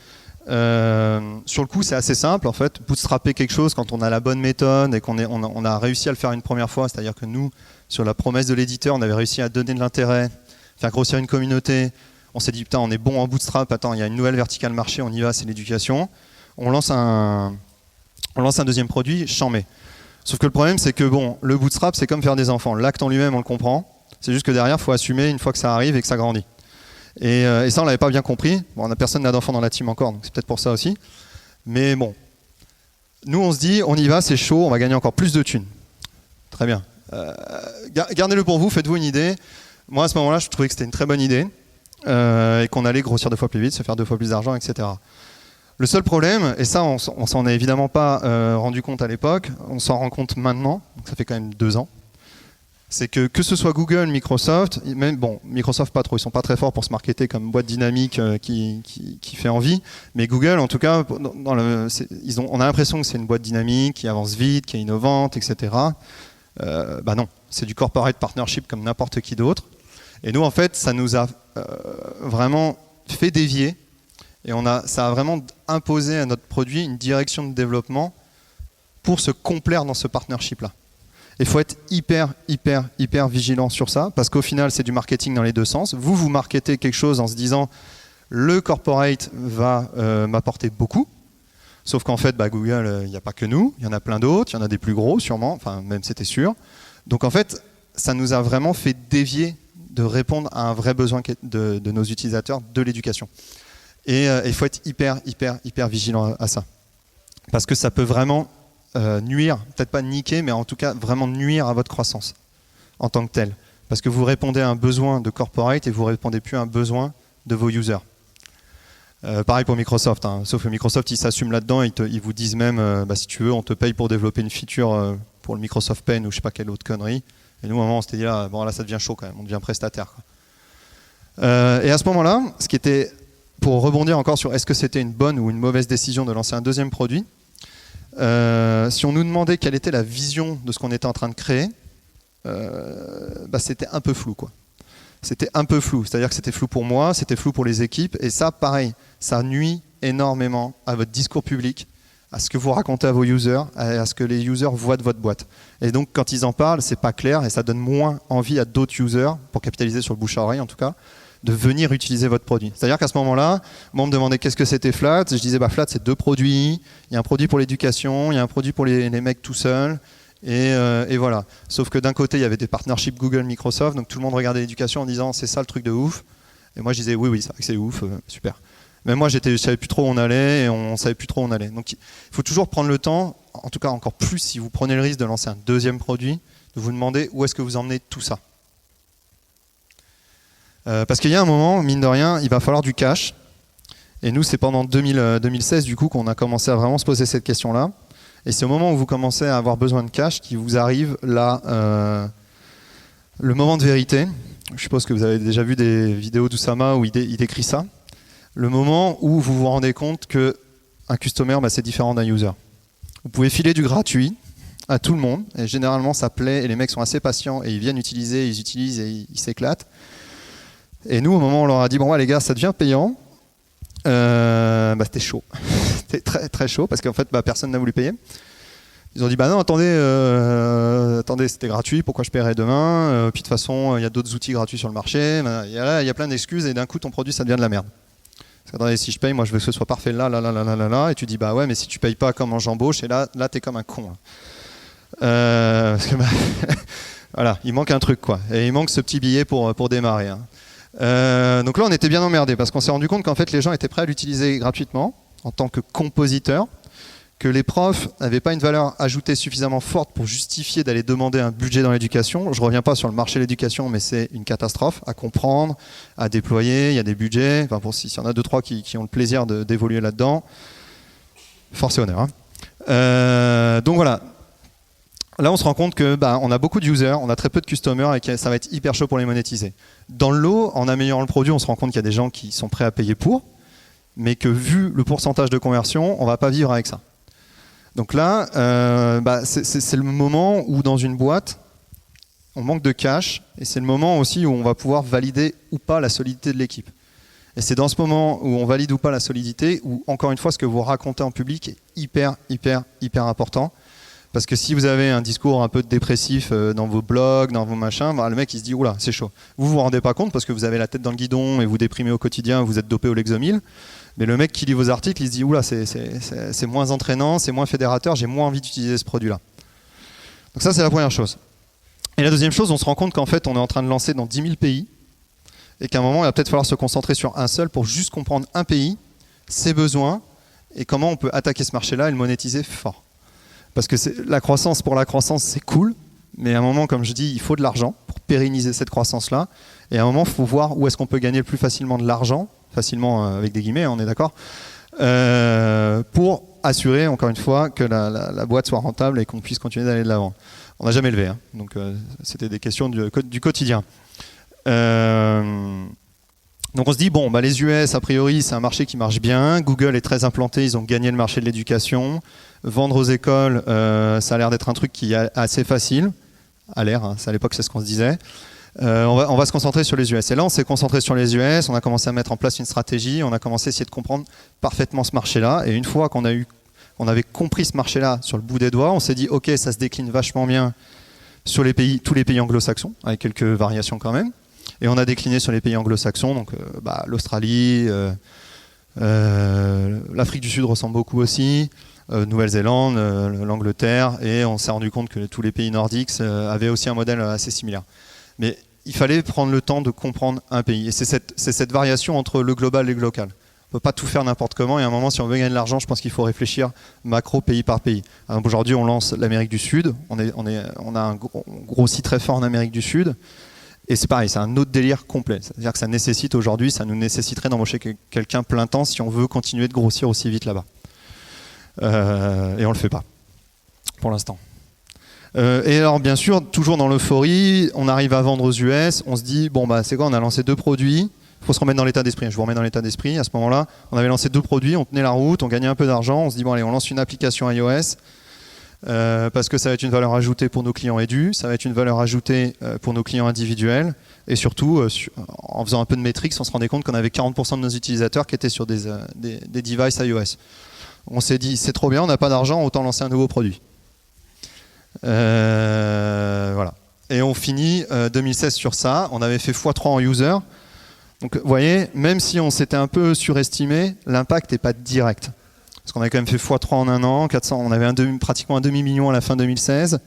Sur le coup, c'est assez simple en fait. Bootstrapper quelque chose quand on a la bonne méthode et on a réussi à le faire une première fois, c'est-à-dire que nous, sur la promesse de l'éditeur, on avait réussi à donner de l'intérêt, faire grossir une communauté. On s'est dit putain, on est bon en bootstrap. Attends, il y a une nouvelle verticale marché, on y va, c'est l'éducation. On lance un deuxième produit, chambé. Sauf que le problème, c'est que bon, le bootstrap, c'est comme faire des enfants. L'acte en lui-même, on le comprend. C'est juste que derrière, il faut assumer une fois que ça arrive et que ça grandit. Et ça, on l'avait pas bien compris. Bon, personne n'a d'enfant dans la team encore, donc c'est peut-être pour ça aussi. Mais bon, nous, on se dit, on y va, c'est chaud, on va gagner encore plus de thunes. Très bien. Gardez-le pour vous, faites-vous une idée. Moi, à ce moment-là, je trouvais que c'était une très bonne idée et qu'on allait grossir 2 fois plus vite, se faire 2 fois plus d'argent, etc. Le seul problème, et ça, on s'en est évidemment pas rendu compte à l'époque, on s'en rend compte maintenant, donc ça fait quand même 2 ans, c'est que ce soit Google, Microsoft, même bon, Microsoft pas trop, ils sont pas très forts pour se marketer comme boîte dynamique qui fait envie, mais Google, en tout cas, on a l'impression que c'est une boîte dynamique qui avance vite, qui est innovante, etc. Bah non, c'est du corporate partnership comme n'importe qui d'autre. Et nous, en fait, ça nous a vraiment fait dévier et ça a vraiment imposé à notre produit une direction de développement pour se complaire dans ce partnership-là. Il faut être hyper vigilant sur ça, parce qu'au final, c'est du marketing dans les deux sens. Vous marketez quelque chose en se disant le corporate va m'apporter beaucoup, sauf qu'en fait, Google, il n'y a pas que nous, il y en a plein d'autres, il y en a des plus gros sûrement, enfin même c'était sûr. Donc en fait, ça nous a vraiment fait dévier de répondre à un vrai besoin de nos utilisateurs de l'éducation. Et il faut être hyper vigilant à ça, parce que ça peut vraiment nuire, peut-être pas niquer, mais en tout cas vraiment nuire à votre croissance en tant que telle. Parce que vous répondez à un besoin de corporate et vous répondez plus à un besoin de vos users. Pareil pour Microsoft, hein. Sauf que Microsoft, ils s'assument là-dedans, ils vous disent même, si tu veux, on te paye pour développer une feature pour le Microsoft Pen ou je sais pas quelle autre connerie. Et nous, à un moment, on s'était dit, bon là, ça devient chaud quand même, on devient prestataire, quoi. Et à ce moment-là, ce qui était, pour rebondir encore sur est-ce que c'était une bonne ou une mauvaise décision de lancer un deuxième produit, si on nous demandait quelle était la vision de ce qu'on était en train de créer, c'était un peu flou, quoi. C'était un peu flou, c'est-à-dire que c'était flou pour moi, c'était flou pour les équipes, et ça, pareil, ça nuit énormément à votre discours public, à ce que vous racontez à vos users, à ce que les users voient de votre boîte. Et donc, quand ils en parlent, c'est pas clair, et ça donne moins envie à d'autres users, pour capitaliser sur le bouche à oreille en tout cas, de venir utiliser votre produit. C'est-à-dire qu'à ce moment-là, moi on me demandait qu'est-ce que c'était Flat, je disais Flat c'est 2 produits, il y a un produit pour l'éducation, il y a un produit pour les mecs tout seuls, et voilà. Sauf que d'un côté il y avait des partnerships Google, Microsoft, donc tout le monde regardait l'éducation en disant c'est ça le truc de ouf, et moi je disais oui c'est vrai que c'est ouf, super. Mais moi je savais plus trop où on allait, et on savait plus trop où on allait. Donc il faut toujours prendre le temps, en tout cas encore plus si vous prenez le risque de lancer un deuxième produit, de vous demander où est-ce que vous emmenez tout ça. Parce qu'il y a un moment, mine de rien, il va falloir du cash. Et nous, c'est pendant 2016 du coup qu'on a commencé à vraiment se poser cette question-là. Et c'est au moment où vous commencez à avoir besoin de cash qui vous arrive là, le moment de vérité. Je suppose que vous avez déjà vu des vidéos d'Oussama où il décrit ça. Le moment où vous vous rendez compte qu'un customer, c'est différent d'un user. Vous pouvez filer du gratuit à tout le monde. Et généralement, ça plaît. Et les mecs sont assez patients. Et ils viennent utiliser, ils utilisent et ils s'éclatent. Et nous, au moment où on leur a dit, bon, les gars, ça devient payant, c'était chaud. C'était très, très chaud parce qu'en fait, personne n'a voulu payer. Ils ont dit, non, attendez, c'était gratuit, pourquoi je paierais demain? Puis de toute façon, il y a d'autres outils gratuits sur le marché. Il y a plein d'excuses et d'un coup, ton produit, ça devient de la merde. Parce que, attendez, si je paye, moi, je veux que ce soit parfait là. Et tu dis, ouais, mais si tu payes pas comme j'embauche, et là, t'es comme un con. Parce que, voilà, il manque un truc, quoi. Et il manque ce petit billet pour démarrer. Hein. Donc là on était bien emmerdés parce qu'on s'est rendu compte qu'en fait les gens étaient prêts à l'utiliser gratuitement en tant que compositeur, que les profs n'avaient pas une valeur ajoutée suffisamment forte pour justifier d'aller demander un budget dans l'éducation. Je ne reviens pas sur le marché de l'éducation, mais c'est une catastrophe à comprendre, à déployer, il y a des budgets, enfin pour s'il y en a 2-3 qui ont le plaisir d'évoluer là-dedans, force et honneur. Hein. Donc voilà. Là, on se rend compte que on a beaucoup de users, on a très peu de customers et que ça va être hyper chaud pour les monétiser. Dans le lot, en améliorant le produit, on se rend compte qu'il y a des gens qui sont prêts à payer pour, mais que vu le pourcentage de conversion, on ne va pas vivre avec ça. Donc là, c'est le moment où dans une boîte, on manque de cash et c'est le moment aussi où on va pouvoir valider ou pas la solidité de l'équipe. Et c'est dans ce moment où on valide ou pas la solidité, où encore une fois, ce que vous racontez en public est hyper important. Parce que si vous avez un discours un peu dépressif dans vos blogs, dans vos machins, bah, le mec il se dit oula, c'est chaud. Vous vous rendez pas compte parce que vous avez la tête dans le guidon et vous déprimez au quotidien, vous êtes dopé au Lexomil. Mais le mec qui lit vos articles, il se dit oula, c'est moins entraînant, c'est moins fédérateur, j'ai moins envie d'utiliser ce produit-là. Donc ça, c'est la première chose. Et la deuxième chose, on se rend compte qu'en fait, on est en train de lancer dans 10 000 pays et qu'à un moment, il va peut-être falloir se concentrer sur un seul pour juste comprendre un pays, ses besoins et comment on peut attaquer ce marché-là et le monétiser fort. Parce que la croissance pour la croissance, c'est cool, mais à un moment, comme je dis, il faut de l'argent pour pérenniser cette croissance-là. Et à un moment, il faut voir où est-ce qu'on peut gagner le plus facilement de l'argent, facilement avec des guillemets, on est d'accord, pour assurer, encore une fois, que la boîte soit rentable et qu'on puisse continuer d'aller de l'avant. On n'a jamais levé, hein, donc c'était des questions du quotidien. Donc on se dit, bon, bah les US, a priori, c'est un marché qui marche bien. Google est très implanté, ils ont gagné le marché de l'éducation. Vendre aux écoles, ça a l'air d'être un truc qui est assez facile. À l'air, hein, à l'époque, c'est ce qu'on se disait. On va se concentrer sur les US. Et là, on s'est concentré sur les US, on a commencé à mettre en place une stratégie, on a commencé à essayer de comprendre parfaitement ce marché-là. Et une fois qu'on avait compris ce marché-là sur le bout des doigts, on s'est dit, ok, ça se décline vachement bien sur tous les pays anglo-saxons, avec quelques variations quand même. Et on a décliné sur les pays anglo-saxons, donc l'Australie, l'Afrique du Sud ressemble beaucoup aussi, Nouvelle-Zélande, l'Angleterre, et on s'est rendu compte que tous les pays nordiques avaient aussi un modèle assez similaire. Mais il fallait prendre le temps de comprendre un pays. Et c'est cette variation entre le global et le local. On ne peut pas tout faire n'importe comment, et à un moment, si on veut gagner de l'argent, je pense qu'il faut réfléchir macro, pays par pays. Aujourd'hui, on lance l'Amérique du Sud, on grossit très fort en Amérique du Sud, et c'est pareil, c'est un autre délire complet. C'est-à-dire que ça nécessite aujourd'hui, ça nous nécessiterait d'embaucher quelqu'un plein temps si on veut continuer de grossir aussi vite là-bas. Et on le fait pas, pour l'instant. Et alors bien sûr, toujours dans l'euphorie, on arrive à vendre aux US, on se dit, bon bah c'est quoi, on a lancé 2 produits, il faut se remettre dans l'état d'esprit, je vous remets dans l'état d'esprit, à ce moment-là, on avait lancé 2 produits, on tenait la route, on gagnait un peu d'argent, on se dit, bon allez, on lance une application iOS, parce que ça va être une valeur ajoutée pour nos clients édus, ça va être une valeur ajoutée pour nos clients individuels, et surtout, en faisant un peu de métriques, on se rendait compte qu'on avait 40% de nos utilisateurs qui étaient sur des devices iOS. On s'est dit, c'est trop bien, on n'a pas d'argent, autant lancer un nouveau produit. Voilà. Et on finit 2016 sur ça, on avait fait x3 en user. Donc vous voyez, même si on s'était un peu surestimé, l'impact n'est pas direct. Parce qu'on avait quand même fait x3 en un an, 400, on avait pratiquement un demi-million à la fin 2016.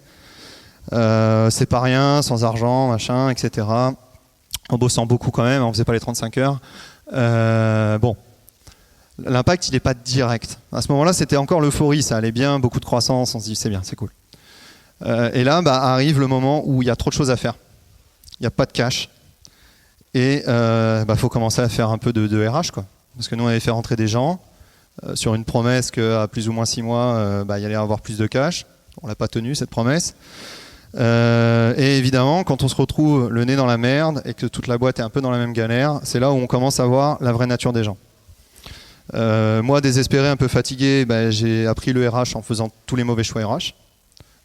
C'est pas rien, sans argent, machin, etc. En bossant beaucoup quand même, on faisait pas les 35 heures. Bon. L'impact, il n'est pas direct. À ce moment-là, c'était encore l'euphorie, ça allait bien, beaucoup de croissance, on se dit c'est bien, c'est cool. Et là, arrive le moment où il y a trop de choses à faire. Il n'y a pas de cash. Et faut commencer à faire un peu de RH, quoi. Parce que nous, on avait fait rentrer des gens sur une promesse qu'à plus ou moins 6 mois, il y allait avoir plus de cash. On ne l'a pas tenue, cette promesse. Et évidemment, quand on se retrouve le nez dans la merde et que toute la boîte est un peu dans la même galère, c'est là où on commence à voir la vraie nature des gens. Moi, désespéré, un peu fatigué, j'ai appris le RH en faisant tous les mauvais choix RH.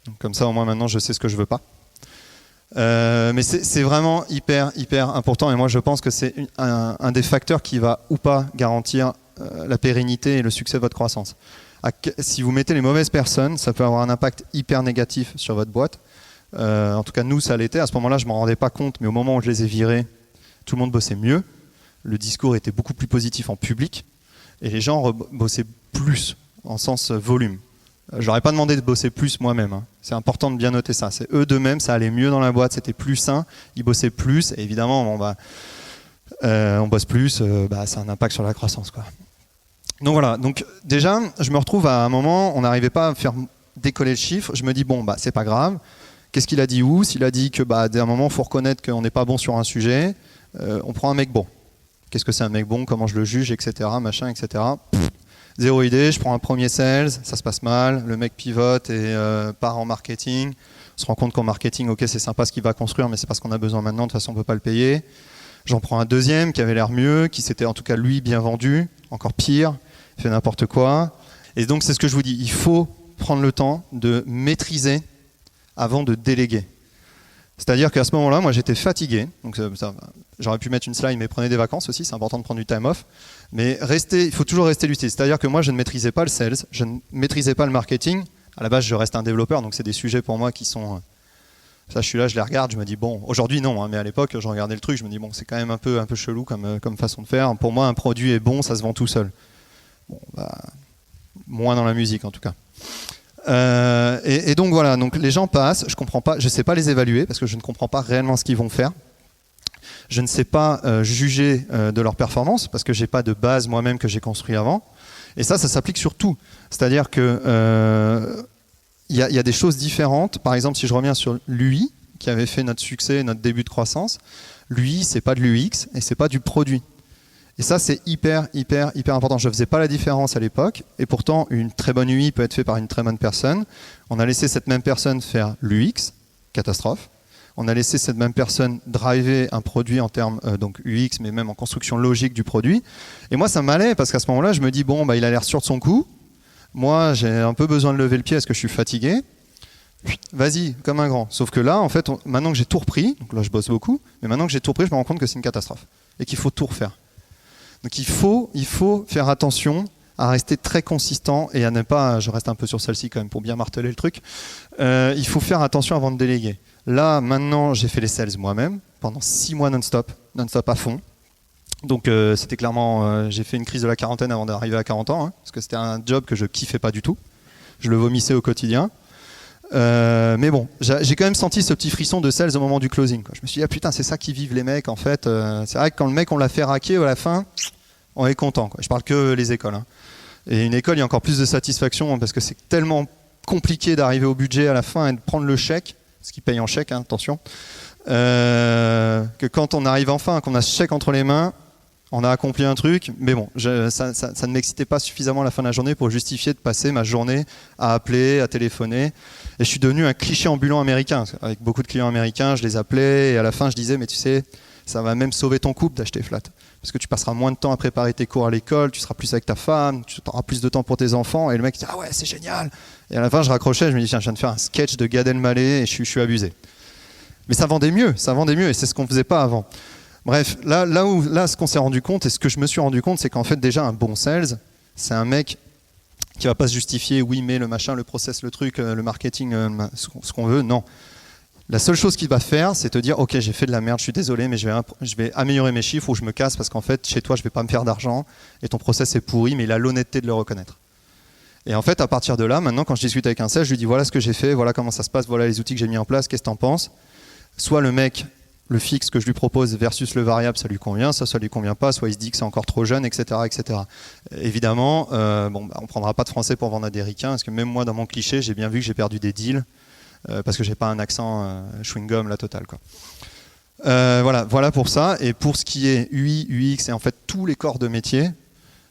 Donc, comme ça, au moins maintenant, je sais ce que je veux pas. Mais c'est vraiment hyper important. Et moi, je pense que c'est un des facteurs qui va ou pas garantir la pérennité et le succès de votre croissance. Si vous mettez les mauvaises personnes, ça peut avoir un impact hyper négatif sur votre boîte. En tout cas, nous, ça l'était. À ce moment-là, je ne m'en rendais pas compte, mais au moment où je les ai virés, tout le monde bossait mieux. Le discours était beaucoup plus positif en public. Et les gens bossaient plus, en sens volume. Je leur ai pas demandé de bosser plus moi-même. Hein. C'est important de bien noter ça. C'est eux d'eux-mêmes, ça allait mieux dans la boîte, c'était plus sain. Ils bossaient plus. Et évidemment, on bosse plus, ça a un impact sur la croissance, quoi. Donc voilà. Donc déjà, je me retrouve à un moment, on n'arrivait pas à faire décoller le chiffre. Je me dis c'est pas grave. Qu'est-ce qu'il a dit où? S'il a dit que à un moment, il faut reconnaître qu'on n'est pas bon sur un sujet, on prend un mec bon. Qu'est-ce que c'est un mec bon? Comment je le juge, etc. Machin, etc. Zéro idée, je prends un premier sales, ça se passe mal, le mec pivote et part en marketing. On se rend compte qu'en marketing, ok, c'est sympa ce qu'il va construire, mais c'est pas ce qu'on a besoin maintenant, de toute façon on peut pas le payer. J'en prends un deuxième qui avait l'air mieux, qui s'était en tout cas lui bien vendu, encore pire, il fait n'importe quoi. Et donc c'est ce que je vous dis, il faut prendre le temps de maîtriser avant de déléguer. C'est-à-dire qu'à ce moment-là, moi j'étais fatigué, donc j'aurais pu mettre une slide, mais prenez des vacances aussi, c'est important de prendre du time off. Mais il faut toujours rester lucide. C'est-à-dire que moi je ne maîtrisais pas le sales, je ne maîtrisais pas le marketing. À la base, je reste un développeur, donc c'est des sujets pour moi qui sont... Ça, je suis là, je les regarde, je me dis, bon, aujourd'hui non, hein, mais à l'époque, je regardais le truc, je me dis, bon, c'est quand même un peu chelou comme façon de faire. Pour moi, un produit est bon, ça se vend tout seul. Bon, moins dans la musique en tout cas. Et donc voilà, donc les gens passent, je comprends pas, je sais pas les évaluer parce que je ne comprends pas réellement ce qu'ils vont faire. Je ne sais pas juger de leur performance parce que j'ai pas de base moi-même que j'ai construit avant. Et ça s'applique sur tout. C'est-à-dire que il y a des choses différentes. Par exemple, si je reviens sur l'UI qui avait fait notre succès, notre début de croissance, l'UI c'est pas de l'UX et c'est pas du produit. Et ça, c'est hyper important. Je ne faisais pas la différence à l'époque. Et pourtant, une très bonne UI peut être faite par une très bonne personne. On a laissé cette même personne faire l'UX, catastrophe. On a laissé cette même personne driver un produit en termes donc UX, mais même en construction logique du produit. Et moi, ça m'allait parce qu'à ce moment-là, je me dis, bon, il a l'air sûr de son coup. Moi, j'ai un peu besoin de lever le pied parce que je suis fatigué. Vas-y, comme un grand. Sauf que là, en fait, maintenant que j'ai tout repris, donc là, je bosse beaucoup, mais maintenant que j'ai tout repris, je me rends compte que c'est une catastrophe et qu'il faut tout refaire. Donc il faut faire attention à rester très consistant et à ne pas, je reste un peu sur celle-ci quand même pour bien marteler le truc, il faut faire attention avant de déléguer. Là, maintenant, j'ai fait les sales moi-même pendant 6 mois non-stop à fond. Donc c'était clairement, j'ai fait une crise de la quarantaine avant d'arriver à 40 ans, hein, parce que c'était un job que je kiffais pas du tout. Je le vomissais au quotidien. Mais bon, j'ai quand même senti ce petit frisson de sales au moment du closing, quoi. Je me suis dit, ah putain, c'est ça qui vivent les mecs en fait. C'est vrai que quand le mec on l'a fait raquer à la fin, on est content, quoi. Je parle que les écoles, hein. Et une école, il y a encore plus de satisfaction parce que c'est tellement compliqué d'arriver au budget à la fin et de prendre le chèque, ce qui paye en chèque, hein, attention, que quand on arrive enfin, qu'on a ce chèque entre les mains, on a accompli un truc, mais bon, ça ne m'excitait pas suffisamment à la fin de la journée pour justifier de passer ma journée à appeler, à téléphoner. Et je suis devenu un cliché ambulant américain. Avec beaucoup de clients américains, je les appelais et à la fin, je disais, mais tu sais, ça va même sauver ton couple d'acheter Flat. Parce que tu passeras moins de temps à préparer tes cours à l'école, tu seras plus avec ta femme, tu auras plus de temps pour tes enfants. Et le mec dit, ah ouais, c'est génial. Et à la fin, je raccrochais, je me dis, tiens, je viens de faire un sketch de Gad Elmaleh et je suis abusé. Mais ça vendait mieux, et c'est ce qu'on ne faisait pas avant. Bref, là, ce qu'on s'est rendu compte, et ce que je me suis rendu compte, c'est qu'en fait, déjà, un bon sales, c'est un mec qui va pas se justifier, oui, mais le machin, le process, le truc, le marketing, ce qu'on veut, non. La seule chose qu'il va faire, c'est te dire, ok, j'ai fait de la merde, je suis désolé, mais je vais améliorer mes chiffres ou je me casse parce qu'en fait, chez toi, je vais pas me faire d'argent et ton process est pourri, mais il a l'honnêteté de le reconnaître. Et en fait, à partir de là, maintenant, quand je discute avec un sales, je lui dis, voilà ce que j'ai fait, voilà comment ça se passe, voilà les outils que j'ai mis en place, qu'est-ce que t'en penses ? Soit le mec, le fixe que je lui propose versus le variable, ça lui convient, ça lui convient pas, soit il se dit que c'est encore trop jeune, etc. etc. Évidemment, on prendra pas de français pour vendre à des ricains, parce que même moi, dans mon cliché, j'ai bien vu que j'ai perdu des deals, parce que j'ai pas un accent chewing-gum, la totale, quoi. Voilà pour ça. Et pour ce qui est UI, UX et en fait tous les corps de métier,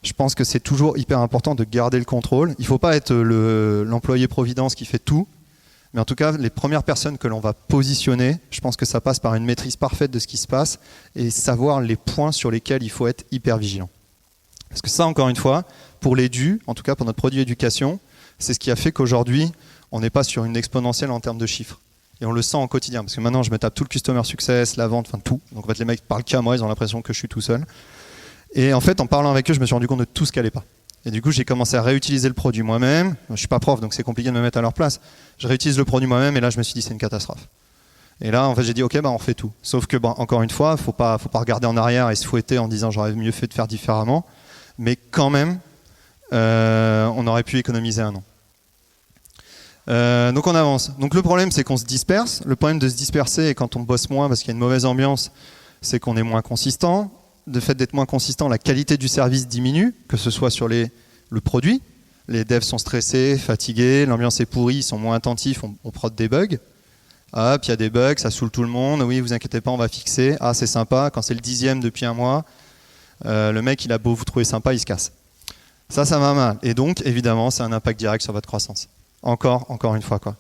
je pense que c'est toujours hyper important de garder le contrôle. Il faut pas être l'employé providence qui fait tout. Mais en tout cas, les premières personnes que l'on va positionner, je pense que ça passe par une maîtrise parfaite de ce qui se passe et savoir les points sur lesquels il faut être hyper vigilant. Parce que ça, encore une fois, pour l'EDU, en tout cas pour notre produit éducation, c'est ce qui a fait qu'aujourd'hui, on n'est pas sur une exponentielle en termes de chiffres. Et on le sent au quotidien. Parce que maintenant, je me tape tout le customer success, la vente, enfin tout. Donc en fait, les mecs parlent qu'à moi, ils ont l'impression que je suis tout seul. Et en fait, en parlant avec eux, je me suis rendu compte de tout ce qui n'allait pas. Et du coup, j'ai commencé à réutiliser le produit moi-même. Je ne suis pas prof, donc c'est compliqué de me mettre à leur place. Je réutilise le produit moi-même et là, je me suis dit, c'est une catastrophe. Et là, en fait, j'ai dit, ok, on refait tout. Sauf que, encore une fois, faut pas regarder en arrière et se fouetter en disant, j'aurais mieux fait de faire différemment. Mais quand même, on aurait pu économiser un an. Donc on avance. Donc le problème, c'est qu'on se disperse. Le problème de se disperser, et quand on bosse moins parce qu'il y a une mauvaise ambiance, c'est qu'on est moins consistant. De fait d'être moins consistant, la qualité du service diminue, que ce soit sur le produit. Les devs sont stressés, fatigués, l'ambiance est pourrie, ils sont moins attentifs, on prod des bugs. Ah, puis il y a des bugs, ça saoule tout le monde. Oui, vous inquiétez pas, on va fixer. Ah, c'est sympa. Quand c'est le 10e depuis un mois, le mec, il a beau vous trouver sympa, il se casse. Ça va mal. Et donc, évidemment, c'est un impact direct sur votre croissance. Encore une fois, quoi.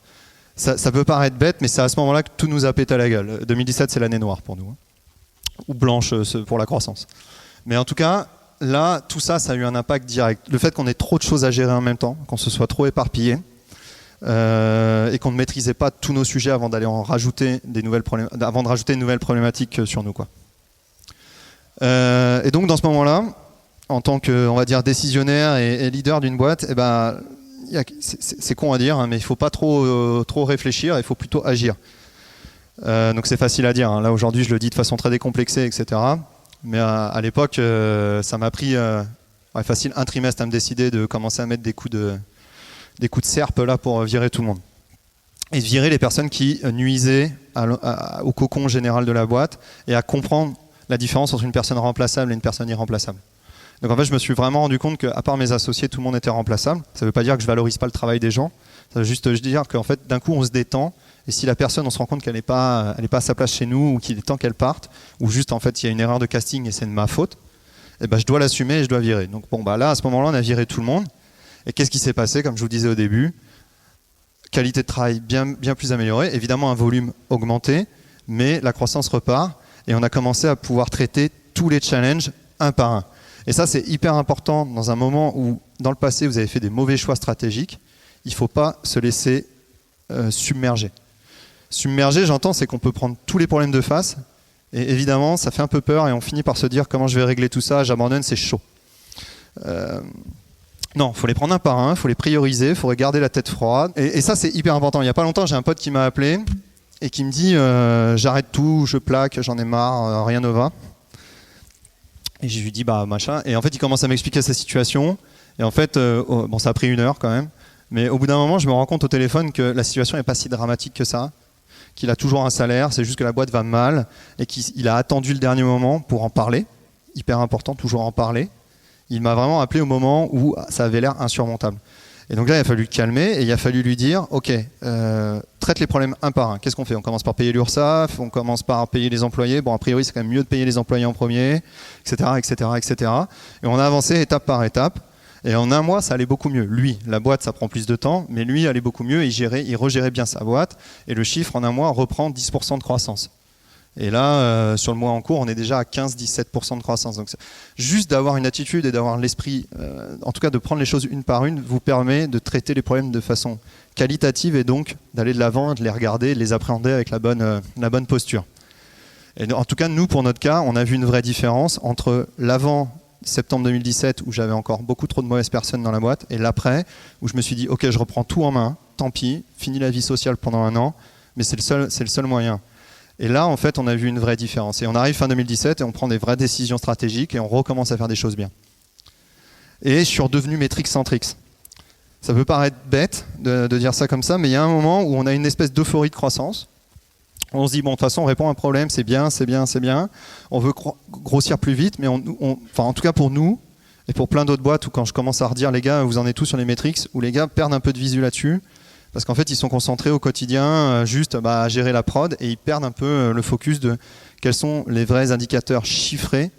Ça peut paraître bête, mais c'est à ce moment-là que tout nous a pété à la gueule. 2017, c'est l'année noire pour nous, hein. Ou blanche pour la croissance. Mais en tout cas, là, tout ça, ça a eu un impact direct. Le fait qu'on ait trop de choses à gérer en même temps, qu'on se soit trop éparpillé, et qu'on ne maîtrisait pas tous nos sujets avant d'aller rajouter avant de rajouter une nouvelle problématique sur nous, quoi. Et donc dans ce moment-là, en tant que, on va dire, décisionnaire et leader d'une boîte, eh ben, c'est con à dire, hein, mais il ne faut pas trop réfléchir, il faut plutôt agir. Donc c'est facile à dire, hein. Là aujourd'hui je le dis de façon très décomplexée, etc. Mais à l'époque, ça m'a pris facile un trimestre à me décider de commencer à mettre des coups de serpe là pour virer tout le monde. Et virer les personnes qui nuisaient au cocon général de la boîte et à comprendre la différence entre une personne remplaçable et une personne irremplaçable. Donc en fait, je me suis vraiment rendu compte qu'à part mes associés, tout le monde était remplaçable. Ça ne veut pas dire que je valorise pas le travail des gens. Ça veut juste dire qu'en fait, d'un coup, on se détend. Et si la personne, on se rend compte qu'elle n'est pas à sa place chez nous, ou qu'il est temps qu'elle parte, ou juste en fait, il y a une erreur de casting et c'est de ma faute, eh ben, je dois l'assumer et je dois virer. Donc bon, bah là, à ce moment-là, on a viré tout le monde. Et qu'est-ce qui s'est passé? Comme je vous disais au début, qualité de travail bien plus améliorée, évidemment un volume augmenté, mais la croissance repart et on a commencé à pouvoir traiter tous les challenges un par un. Et ça, c'est hyper important dans un moment où, dans le passé, vous avez fait des mauvais choix stratégiques. Il ne faut pas se laisser submerger. Submerger, j'entends, c'est qu'on peut prendre tous les problèmes de face. Et évidemment, ça fait un peu peur et on finit par se dire comment je vais régler tout ça, j'abandonne, c'est chaud. Non, il faut les prendre un par un, il faut les prioriser, il faut garder la tête froide. Et ça, c'est hyper important. Il n'y a pas longtemps, j'ai un pote qui m'a appelé et qui me dit j'arrête tout, je plaque, j'en ai marre, rien ne va. Et je lui dis bah machin. Et en fait, il commence à m'expliquer sa situation. Et en fait, bon, ça a pris 1 heure quand même. Mais au bout d'un moment, je me rends compte au téléphone que la situation n'est pas si dramatique que ça. Qu'il a toujours un salaire, c'est juste que la boîte va mal. Et qu'il a attendu le dernier moment pour en parler. Hyper important, toujours en parler. Il m'a vraiment appelé au moment où ça avait l'air insurmontable. Et donc là, il a fallu le calmer et il a fallu lui dire ok, traite les problèmes un par un. Qu'est-ce qu'on fait? On commence par payer l'URSSAF, on commence par payer les employés. Bon, a priori, c'est quand même mieux de payer les employés en premier, etc., etc., etc. Et on a avancé étape par étape. Et en 1 mois, ça allait beaucoup mieux. Lui, la boîte, ça prend plus de temps, mais lui allait beaucoup mieux. Il regérait bien sa boîte. Et le chiffre, en 1 mois, reprend 10% de croissance. Et là, sur le mois en cours, on est déjà à 15-17% de croissance. Donc, juste d'avoir une attitude et d'avoir l'esprit, en tout cas de prendre les choses une par une, vous permet de traiter les problèmes de façon qualitative et donc d'aller de l'avant, de les regarder, de les appréhender avec la bonne posture. Et en tout cas, nous, pour notre cas, on a vu une vraie différence entre l'avant septembre 2017, où j'avais encore beaucoup trop de mauvaises personnes dans la boîte, et l'après, où je me suis dit, ok, je reprends tout en main, tant pis, fini la vie sociale pendant 1 an, mais c'est le seul moyen. Et là, en fait, on a vu une vraie différence. Et on arrive fin 2017 et on prend des vraies décisions stratégiques et on recommence à faire des choses bien. Et je suis redevenu métrique-centrique. Ça peut paraître bête de dire ça comme ça, mais il y a un moment où on a une espèce d'euphorie de croissance. On se dit, bon, de toute façon, on répond à un problème, c'est bien, c'est bien, c'est bien. On veut grossir plus vite, mais enfin, en tout cas pour nous, et pour plein d'autres boîtes, où quand je commence à redire, les gars, vous en êtes tous sur les métriques, où les gars perdent un peu de visu là-dessus. Parce qu'en fait, ils sont concentrés au quotidien juste à gérer la prod et ils perdent un peu le focus de quels sont les vrais indicateurs chiffrés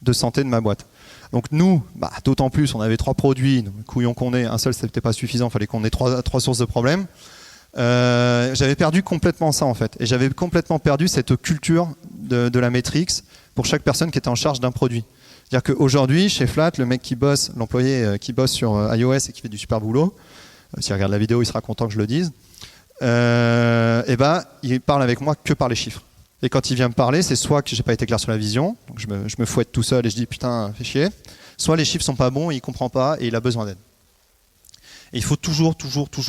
de santé de ma boîte. Donc nous, d'autant plus, on avait 3 produits, donc, couillon qu'on est, un seul c'était pas suffisant, il fallait qu'on ait 3 sources de problèmes. J'avais perdu complètement ça en fait. Et j'avais complètement perdu cette culture de la Matrix pour chaque personne qui était en charge d'un produit. C'est-à-dire qu'aujourd'hui, chez Flat, le mec qui bosse, l'employé qui bosse sur iOS et qui fait du super boulot, s'il regarde la vidéo, il sera content que je le dise. Il parle avec moi que par les chiffres. Et quand il vient me parler, c'est soit que j'ai pas été clair sur la vision, donc je me fouette tout seul et je dis putain, fais chier. Soit les chiffres sont pas bons, il comprend pas et il a besoin d'aide. Et il faut toujours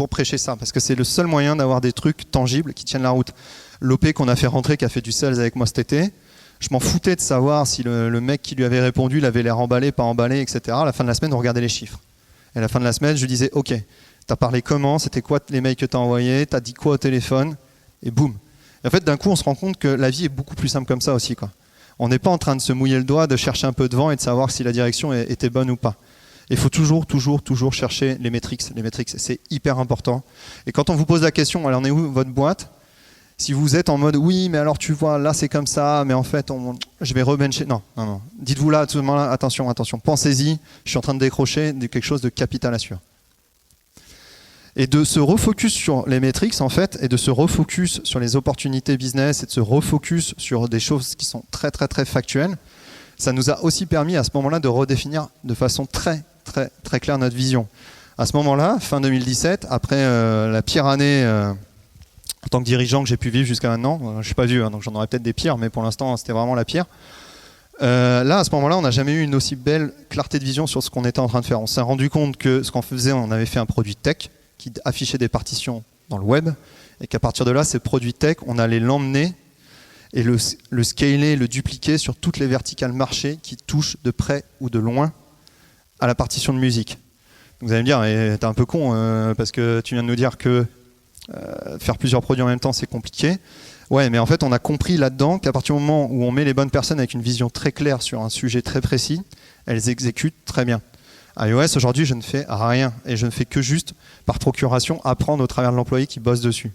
prêcher ça, parce que c'est le seul moyen d'avoir des trucs tangibles qui tiennent la route. L'OP qu'on a fait rentrer, qui a fait du sales avec moi cet été, je m'en foutais de savoir si le mec qui lui avait répondu, il avait l'air emballé, pas emballé, etc. À la fin de la semaine, on regardait les chiffres. Et à la fin de la semaine, je lui disais ok. T'as parlé comment? C'était quoi les mails que t'as envoyés? T'as dit quoi au téléphone? Et boum. Et en fait, d'un coup, on se rend compte que la vie est beaucoup plus simple comme ça aussi, quoi. On n'est pas en train de se mouiller le doigt, de chercher un peu de vent et de savoir si la direction était bonne ou pas. Il faut toujours chercher les métriques. Les métriques, c'est hyper important. Et quand on vous pose la question, alors on est où votre boîte? Si vous êtes en mode oui, mais alors tu vois, là c'est comme ça, mais en fait, je vais rebencher. Non. Dites-vous là, à tout moment là, attention. Pensez-y, je suis en train de décrocher quelque chose de capital à suivre. Et de se refocus sur les métriques en fait, et de se refocus sur les opportunités business, et de se refocus sur des choses qui sont très factuelles, ça nous a aussi permis à ce moment-là de redéfinir de façon très claire notre vision. À ce moment-là, fin 2017, après la pire année en tant que dirigeant que j'ai pu vivre jusqu'à maintenant, je ne suis pas vieux, hein, donc j'en aurais peut-être des pires, mais pour l'instant, c'était vraiment la pire. Là, à ce moment-là, on n'a jamais eu une aussi belle clarté de vision sur ce qu'on était en train de faire. On s'est rendu compte que ce qu'on faisait, on avait fait un produit tech qui affichait des partitions dans le web, et qu'à partir de là, ces produits tech, on allait l'emmener et le scaler, le dupliquer sur toutes les verticales marché qui touchent de près ou de loin à la partition de musique. Donc vous allez me dire, t'es un peu con parce que tu viens de nous dire que faire plusieurs produits en même temps, c'est compliqué. Ouais, mais en fait, on a compris là-dedans qu'à partir du moment où on met les bonnes personnes avec une vision très claire sur un sujet très précis, elles exécutent très bien. À iOS, aujourd'hui, je ne fais rien et je ne fais que juste, par procuration, apprendre au travers de l'employé qui bosse dessus.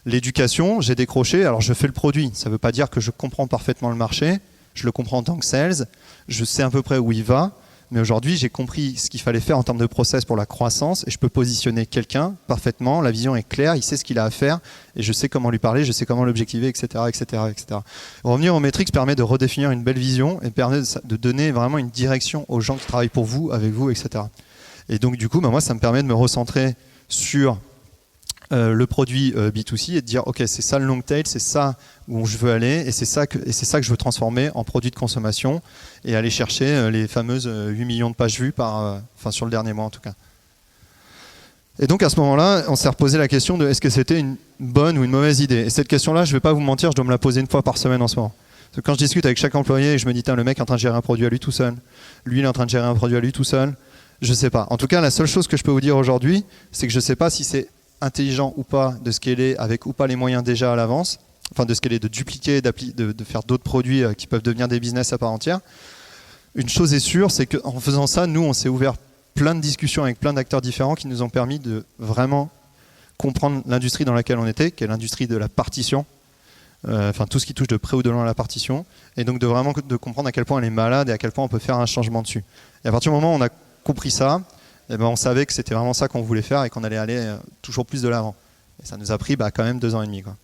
L'éducation, j'ai décroché, alors je fais le produit. Ça ne veut pas dire que je comprends parfaitement le marché, je le comprends en tant que sales, je sais à peu près où il va, mais aujourd'hui, j'ai compris ce qu'il fallait faire en termes de process pour la croissance et je peux positionner quelqu'un parfaitement, la vision est claire, il sait ce qu'il a à faire et je sais comment lui parler, je sais comment l'objectiver, etc., etc., etc. Revenir aux métriques permet de redéfinir une belle vision et permet de donner vraiment une direction aux gens qui travaillent pour vous, avec vous, etc. Et donc, du coup, moi, ça me permet de me recentrer sur le produit B2C et de dire ok, c'est ça le long tail, c'est ça où je veux aller et c'est ça que je veux transformer en produit de consommation et aller chercher les fameuses 8 millions de pages vues sur le dernier mois en tout cas. Et donc à ce moment-là, on s'est reposé la question de est-ce que c'était une bonne ou une mauvaise idée. Et cette question-là, je ne vais pas vous mentir, je dois me la poser une fois par semaine en ce moment. Parce que quand je discute avec chaque employé, je me dis le mec est en train de gérer un produit à lui tout seul, lui il est en train de gérer un produit à lui tout seul, je ne sais pas. En tout cas, la seule chose que je peux vous dire aujourd'hui, c'est que je ne sais pas si c'est intelligent ou pas de scaler avec ou pas les moyens déjà à l'avance, enfin de scaler, de dupliquer, de faire d'autres produits qui peuvent devenir des business à part entière. Une chose est sûre, c'est qu'en faisant ça, nous, on s'est ouvert plein de discussions avec plein d'acteurs différents qui nous ont permis de vraiment comprendre l'industrie dans laquelle on était, qui est l'industrie de la partition, tout ce qui touche de près ou de loin à la partition, et donc de comprendre à quel point elle est malade et à quel point on peut faire un changement dessus. Et à partir du moment où on a compris ça, eh ben on savait que c'était vraiment ça qu'on voulait faire et qu'on allait aller toujours plus de l'avant. Et ça nous a pris quand même 2 ans et demi. Quoi.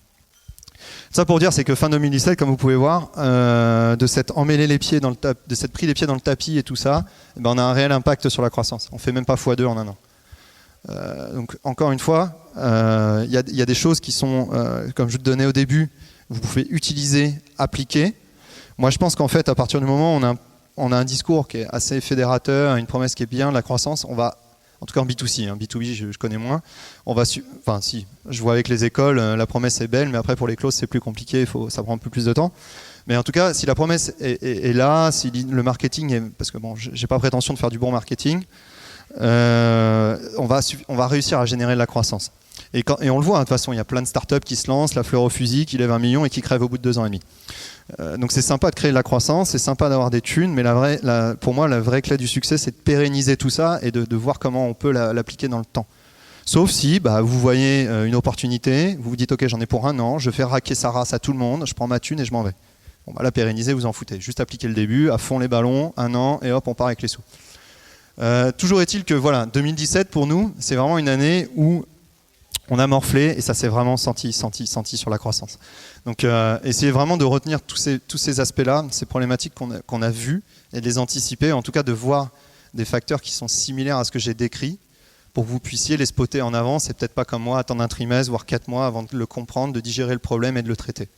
Ça pour dire, c'est que fin 2017, comme vous pouvez voir, de s'être emmêlé les pieds dans le tapis, de s'être pris les pieds dans le tapis et tout ça, eh ben on a un réel impact sur la croissance. On fait même pas x2 en un an. Donc encore une fois, il y a des choses qui sont, comme je vous le donnais au début, vous pouvez utiliser, appliquer. Moi je pense qu'en fait, à partir du moment où on a un discours qui est assez fédérateur, une promesse qui est bien, la croissance, on va, en tout cas en B2C, hein, B2B je connais moins, si, je vois avec les écoles, la promesse est belle, mais après pour les clauses c'est plus compliqué, ça prend un peu plus de temps. Mais en tout cas, si la promesse est là, si le marketing est, parce que bon, j'ai pas prétention de faire du bon marketing, on va réussir à générer de la croissance. Et on le voit, hein, de toute façon, il y a plein de startups qui se lancent, la fleur au fusil, qui lèvent 1 million et qui crèvent au bout de 2 ans et demi. Donc c'est sympa de créer de la croissance, c'est sympa d'avoir des thunes, mais pour moi, la vraie clé du succès, c'est de pérenniser tout ça et de voir comment on peut l'appliquer dans le temps. Sauf si vous voyez une opportunité, vous vous dites ok, j'en ai pour 1 an, je fais raquer sa race à tout le monde, je prends ma thune et je m'en vais. Bon, la pérenniser, vous en foutez. Juste appliquer le début, à fond les ballons, 1 an, et hop, on part avec les sous. Toujours est-il que voilà, 2017 pour nous, c'est vraiment une année où on a morflé et ça s'est vraiment senti sur la croissance. Donc essayez vraiment de retenir tous ces aspects-là, ces problématiques qu'on a vues et de les anticiper, en tout cas de voir des facteurs qui sont similaires à ce que j'ai décrit pour que vous puissiez les spotter en avance et peut-être pas comme moi attendre un trimestre, voire 4 mois avant de le comprendre, de digérer le problème et de le traiter.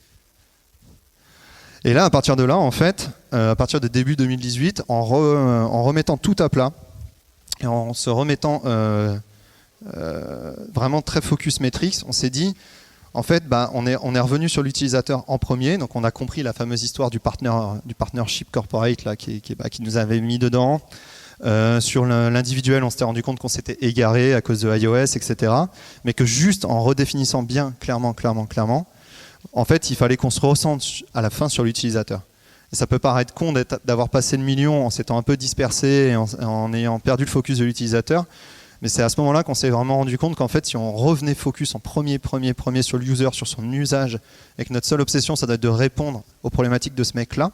Et là, à partir de là, en fait, à partir de début 2018, en remettant tout à plat et en se remettant vraiment très focus metrics, on s'est dit, en fait, on est revenu sur l'utilisateur en premier, donc on a compris la fameuse histoire du partnership corporate là, qui nous avait mis dedans. Sur l'individuel, on s'était rendu compte qu'on s'était égaré à cause de iOS, etc. Mais que juste en redéfinissant bien clairement, en fait, il fallait qu'on se ressente à la fin sur l'utilisateur. Et ça peut paraître con d'avoir passé le million en s'étant un peu dispersé et en ayant perdu le focus de l'utilisateur. Mais c'est à ce moment-là qu'on s'est vraiment rendu compte qu'en fait, si on revenait focus en premier sur l'user, sur son usage, et que notre seule obsession, ça doit être de répondre aux problématiques de ce mec-là,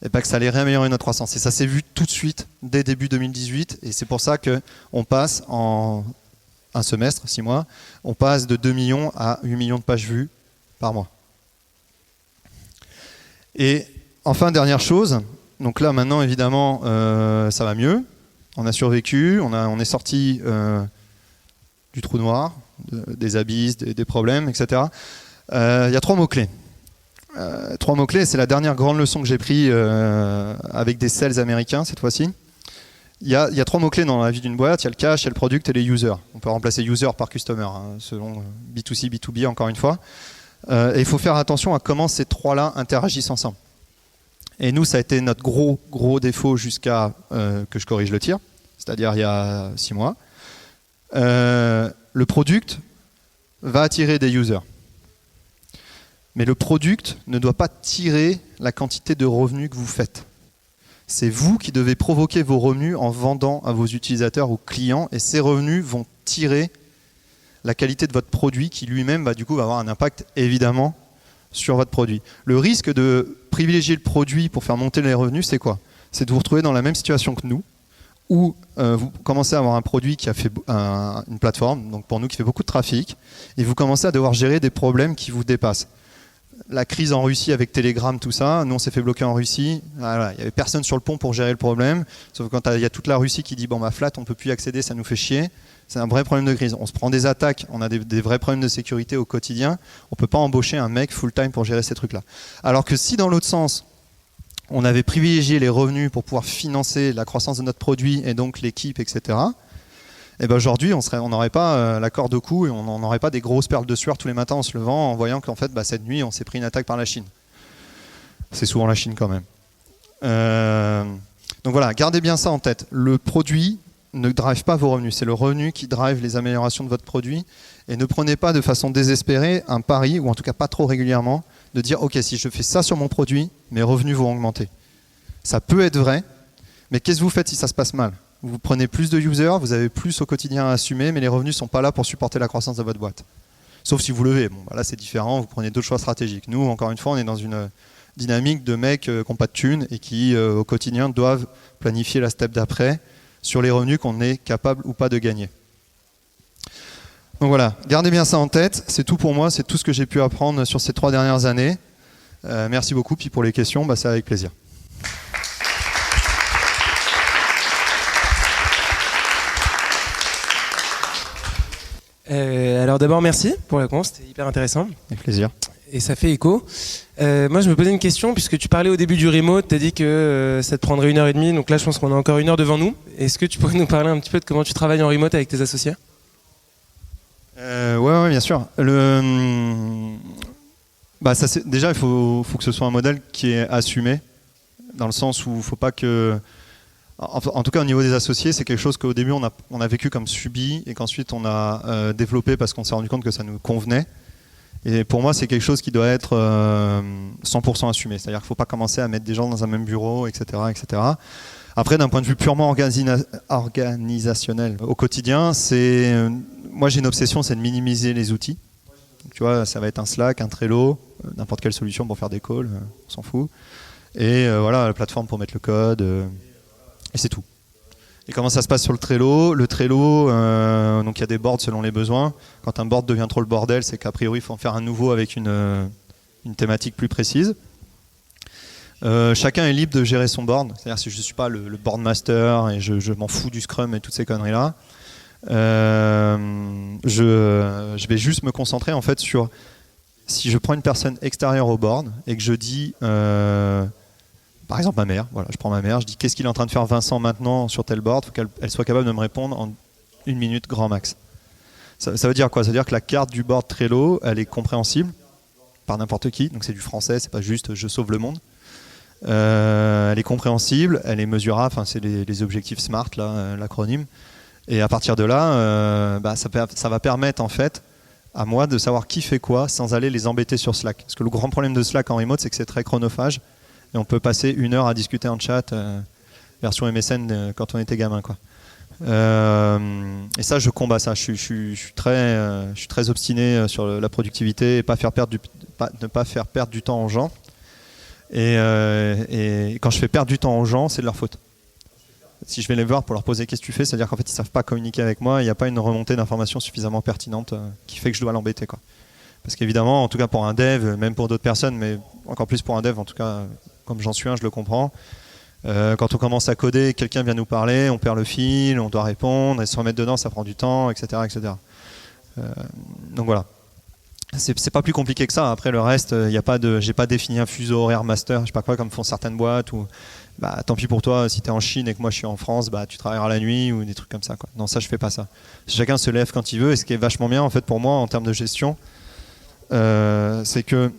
et que ça allait réaméliorer notre croissance. Et ça s'est vu tout de suite, dès début 2018. Et c'est pour ça qu'on passe en un semestre, 6 mois, on passe de 2 millions à 8 millions de pages vues par mois. Et enfin, dernière chose, donc là maintenant évidemment ça va mieux, On a survécu, on est sorti du trou noir, des abysses, des problèmes, etc. Il y a 3 mots-clés. 3 mots-clés, c'est la dernière grande leçon que j'ai prise avec des sales américains cette fois-ci. Il y a 3 mots-clés dans la vie d'une boîte, il y a le cash, il y a le product et les users. On peut remplacer user par customer, selon B2C, B2B encore une fois. Et il faut faire attention à comment ces 3-là interagissent ensemble. Et nous, ça a été notre gros défaut jusqu'à que je corrige le tir, c'est-à-dire il y a 6 mois. Le product va attirer des users. Mais le product ne doit pas tirer la quantité de revenus que vous faites. C'est vous qui devez provoquer vos revenus en vendant à vos utilisateurs ou clients, et ces revenus vont tirer la qualité de votre produit qui lui-même va avoir un impact évidemment sur votre produit. Le risque de privilégier le produit pour faire monter les revenus, c'est quoi? C'est de vous retrouver dans la même situation que nous, où vous commencez à avoir un produit qui a fait une plateforme, donc pour nous qui fait beaucoup de trafic, et vous commencez à devoir gérer des problèmes qui vous dépassent. La crise en Russie avec Telegram, tout ça, nous on s'est fait bloquer en Russie, voilà, il n'y avait personne sur le pont pour gérer le problème, sauf que quand il y a toute la Russie qui dit bon bah flat, on ne peut plus y accéder, ça nous fait chier, c'est un vrai problème de crise. On se prend des attaques, on a des vrais problèmes de sécurité au quotidien, on ne peut pas embaucher un mec full-time pour gérer ces trucs-là. Alors que si dans l'autre sens, on avait privilégié les revenus pour pouvoir financer la croissance de notre produit et donc l'équipe, etc., et ben aujourd'hui, on n'aurait pas la corde au cou et on n'aurait pas des grosses perles de sueur tous les matins en se levant en voyant qu'en fait, cette nuit, on s'est pris une attaque par la Chine. C'est souvent la Chine quand même. Donc voilà, gardez bien ça en tête. Le produit ne drive pas vos revenus. C'est le revenu qui drive les améliorations de votre produit. Et ne prenez pas de façon désespérée un pari, ou en tout cas pas trop régulièrement, de dire « Ok, si je fais ça sur mon produit, mes revenus vont augmenter. » Ça peut être vrai, mais qu'est-ce que vous faites si ça se passe mal? Vous prenez plus de users, vous avez plus au quotidien à assumer, mais les revenus ne sont pas là pour supporter la croissance de votre boîte. Sauf si vous levez. Bon, là, c'est différent, vous prenez d'autres choix stratégiques. Nous, encore une fois, on est dans une dynamique de mecs qui n'ont pas de thunes et qui, au quotidien, doivent planifier la step d'après sur les revenus qu'on est capable ou pas de gagner. Donc voilà, gardez bien ça en tête. C'est tout pour moi, c'est tout ce que j'ai pu apprendre sur ces 3 dernières années. Merci beaucoup, puis pour les questions, c'est avec plaisir. Alors d'abord merci pour la conf, c'était hyper intéressant. Avec plaisir. Et ça fait écho. Moi je me posais une question, puisque tu parlais au début du remote, tu as dit que ça te prendrait 1h30, donc là je pense qu'on a encore 1 heure devant nous. Est-ce que tu pourrais nous parler un petit peu de comment tu travailles en remote avec tes associés? Ouais, bien sûr. Déjà il faut que ce soit un modèle qui est assumé, dans le sens où il ne faut pas que... En tout cas, au niveau des associés, c'est quelque chose qu'au début, on a vécu comme subi et qu'ensuite, on a développé parce qu'on s'est rendu compte que ça nous convenait. Et pour moi, c'est quelque chose qui doit être 100% assumé. C'est-à-dire qu'il ne faut pas commencer à mettre des gens dans un même bureau, etc. etc. Après, d'un point de vue purement organisationnel, au quotidien, moi, j'ai une obsession, c'est de minimiser les outils. Donc, tu vois, ça va être un Slack, un Trello, n'importe quelle solution pour faire des calls, on s'en fout. Et voilà, la plateforme pour mettre le code... Et c'est tout. Et comment ça se passe sur le Trello? Le Trello, donc il y a des boards selon les besoins. Quand un board devient trop le bordel, c'est qu'a priori il faut en faire un nouveau avec une thématique plus précise. Chacun est libre de gérer son board. C'est-à-dire si je ne suis pas le board master et je m'en fous du Scrum et toutes ces conneries-là, je vais juste me concentrer en fait sur si je prends une personne extérieure au board et que je dis... par exemple ma mère, voilà, je prends ma mère, je dis qu'est-ce qu'il est en train de faire Vincent maintenant sur tel board, il faut qu'elle soit capable de me répondre en 1 minute grand max. Ça veut dire quoi? Ça veut dire que la carte du board Trello, elle est compréhensible par n'importe qui, donc c'est du français, c'est pas juste je sauve le monde. Elle est compréhensible, elle est mesurable, enfin c'est les objectifs SMART, là, l'acronyme. Et à partir de là, ça va permettre en fait à moi de savoir qui fait quoi sans aller les embêter sur Slack. Parce que le grand problème de Slack en remote, c'est que c'est très chronophage. Et on peut passer 1 heure à discuter en chat, version MSN quand on était gamin, quoi. Et ça, je combats ça. Je suis très obstiné sur la productivité et ne pas faire perdre du temps aux gens. Et quand je fais perdre du temps aux gens, c'est de leur faute. Si je vais les voir pour leur poser qu'est-ce que tu fais, c'est-à-dire qu'en fait ils ne savent pas communiquer avec moi, il n'y a pas une remontée d'informations suffisamment pertinente qui fait que je dois l'embêter, quoi. Parce qu'évidemment, en tout cas pour un dev, même pour d'autres personnes, mais encore plus pour un dev, en tout cas comme j'en suis un, je le comprends, Quand on commence à coder, quelqu'un vient nous parler, on perd le fil, on doit répondre, et se remettre dedans, ça prend du temps, etc. etc. Donc voilà. C'est pas plus compliqué que ça. Après le reste, j'ai pas défini un fuseau horaire master, je sais pas quoi, comme font certaines boîtes, ou bah tant pis pour toi, si t'es en Chine et que moi je suis en France, bah tu travailleras la nuit ou des trucs comme ça, quoi. Non, ça je fais pas ça. Chacun se lève quand il veut, et ce qui est vachement bien en fait pour moi en termes de gestion, c'est que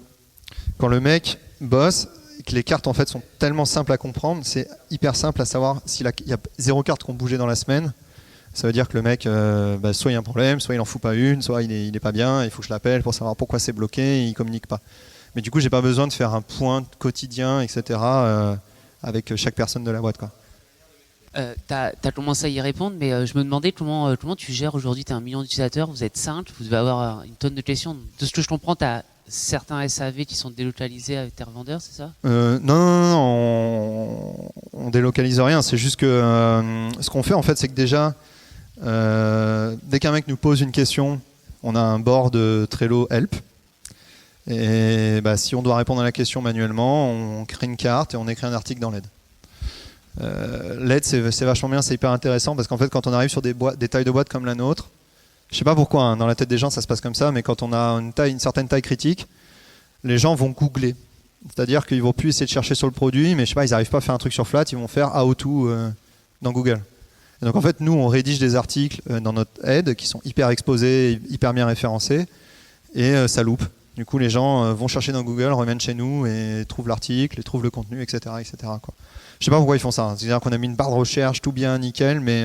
quand le mec bosse, que les cartes en fait sont tellement simples à comprendre, c'est hyper simple à savoir s'il y a 0 carte qui ont bougé dans la semaine. Ça veut dire que le mec, soit il y a un problème, soit il en fout pas une, soit il est pas bien, il faut que je l'appelle pour savoir pourquoi c'est bloqué, et il communique pas. Mais du coup, j'ai pas besoin de faire un point quotidien, etc. Avec chaque personne de la boîte, quoi. T'as commencé à y répondre, mais je me demandais comment tu gères aujourd'hui. Tu as 1 million d'utilisateurs, vous êtes 5, vous devez avoir une tonne de questions. De ce que je comprends, tu as certains SAV qui sont délocalisés avec tes revendeurs, c'est ça ? Non, on délocalise rien. C'est juste que ce qu'on fait, en fait, c'est que déjà, dès qu'un mec nous pose une question, on a un board Trello Help. Et bah, si on doit répondre à la question manuellement, on crée une carte et on écrit un article dans l'aide. L'aide, c'est vachement bien, c'est hyper intéressant parce qu'en fait, quand on arrive sur des tailles de boîte comme la nôtre, je sais pas pourquoi, hein, dans la tête des gens ça se passe comme ça, mais quand on a une certaine taille critique, les gens vont googler. C'est-à-dire qu'ils vont plus essayer de chercher sur le produit, mais je sais pas, ils n'arrivent pas à faire un truc sur Flat, ils vont faire how to dans Google. Et donc en fait, nous, on rédige des articles dans notre aide qui sont hyper exposés, hyper bien référencés, et ça loupe. Du coup, les gens vont chercher dans Google, reviennent chez nous et trouvent l'article, et trouvent le contenu, etc. etc. quoi. Je sais pas pourquoi ils font ça. Hein. C'est-à-dire qu'on a mis une barre de recherche, tout bien, nickel, mais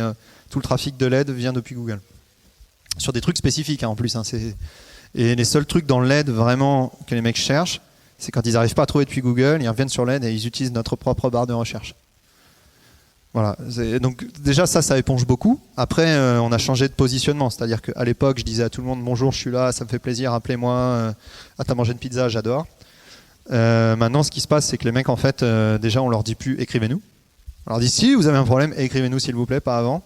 tout le trafic de l'aide vient depuis Google. Sur des trucs spécifiques, hein, en plus. Hein, et les seuls trucs dans l'aide vraiment que les mecs cherchent, c'est quand ils n'arrivent pas à trouver depuis Google, ils reviennent sur l'aide et ils utilisent notre propre barre de recherche. Voilà. Donc déjà ça éponge beaucoup. Après, on a changé de positionnement. C'est-à-dire qu'à l'époque, je disais à tout le monde bonjour, je suis là, ça me fait plaisir, appelez-moi. T'as mangé une pizza, j'adore. Maintenant, ce qui se passe, c'est que les mecs, en fait, déjà, on leur dit plus écrivez-nous. On leur dit si vous avez un problème, écrivez-nous s'il vous plaît, pas avant.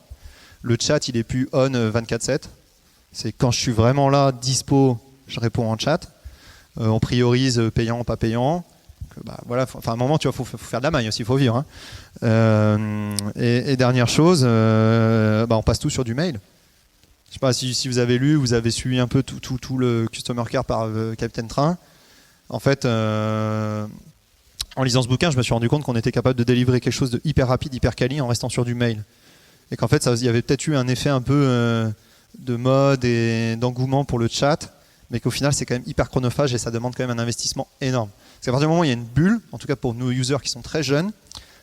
Le chat, il est plus on 24/7. C'est quand je suis vraiment là, dispo, je réponds en chat. On priorise payant, pas payant. Bah, voilà, à un moment, tu vois, faut faire de la maille aussi, il faut vivre. Hein. Et dernière chose, on passe tout sur du mail. Je sais pas si vous avez lu, vous avez suivi un peu tout le Customer Care par Capitaine Train. En fait, en lisant ce bouquin, je me suis rendu compte qu'on était capable de délivrer quelque chose de hyper rapide, hyper quali en restant sur du mail. Et qu'en fait, il y avait peut-être eu un effet un peu de mode et d'engouement pour le chat, mais qu'au final, c'est quand même hyper chronophage et ça demande quand même un investissement énorme. Parce qu'à partir du moment où il y a une bulle, en tout cas pour nos users qui sont très jeunes,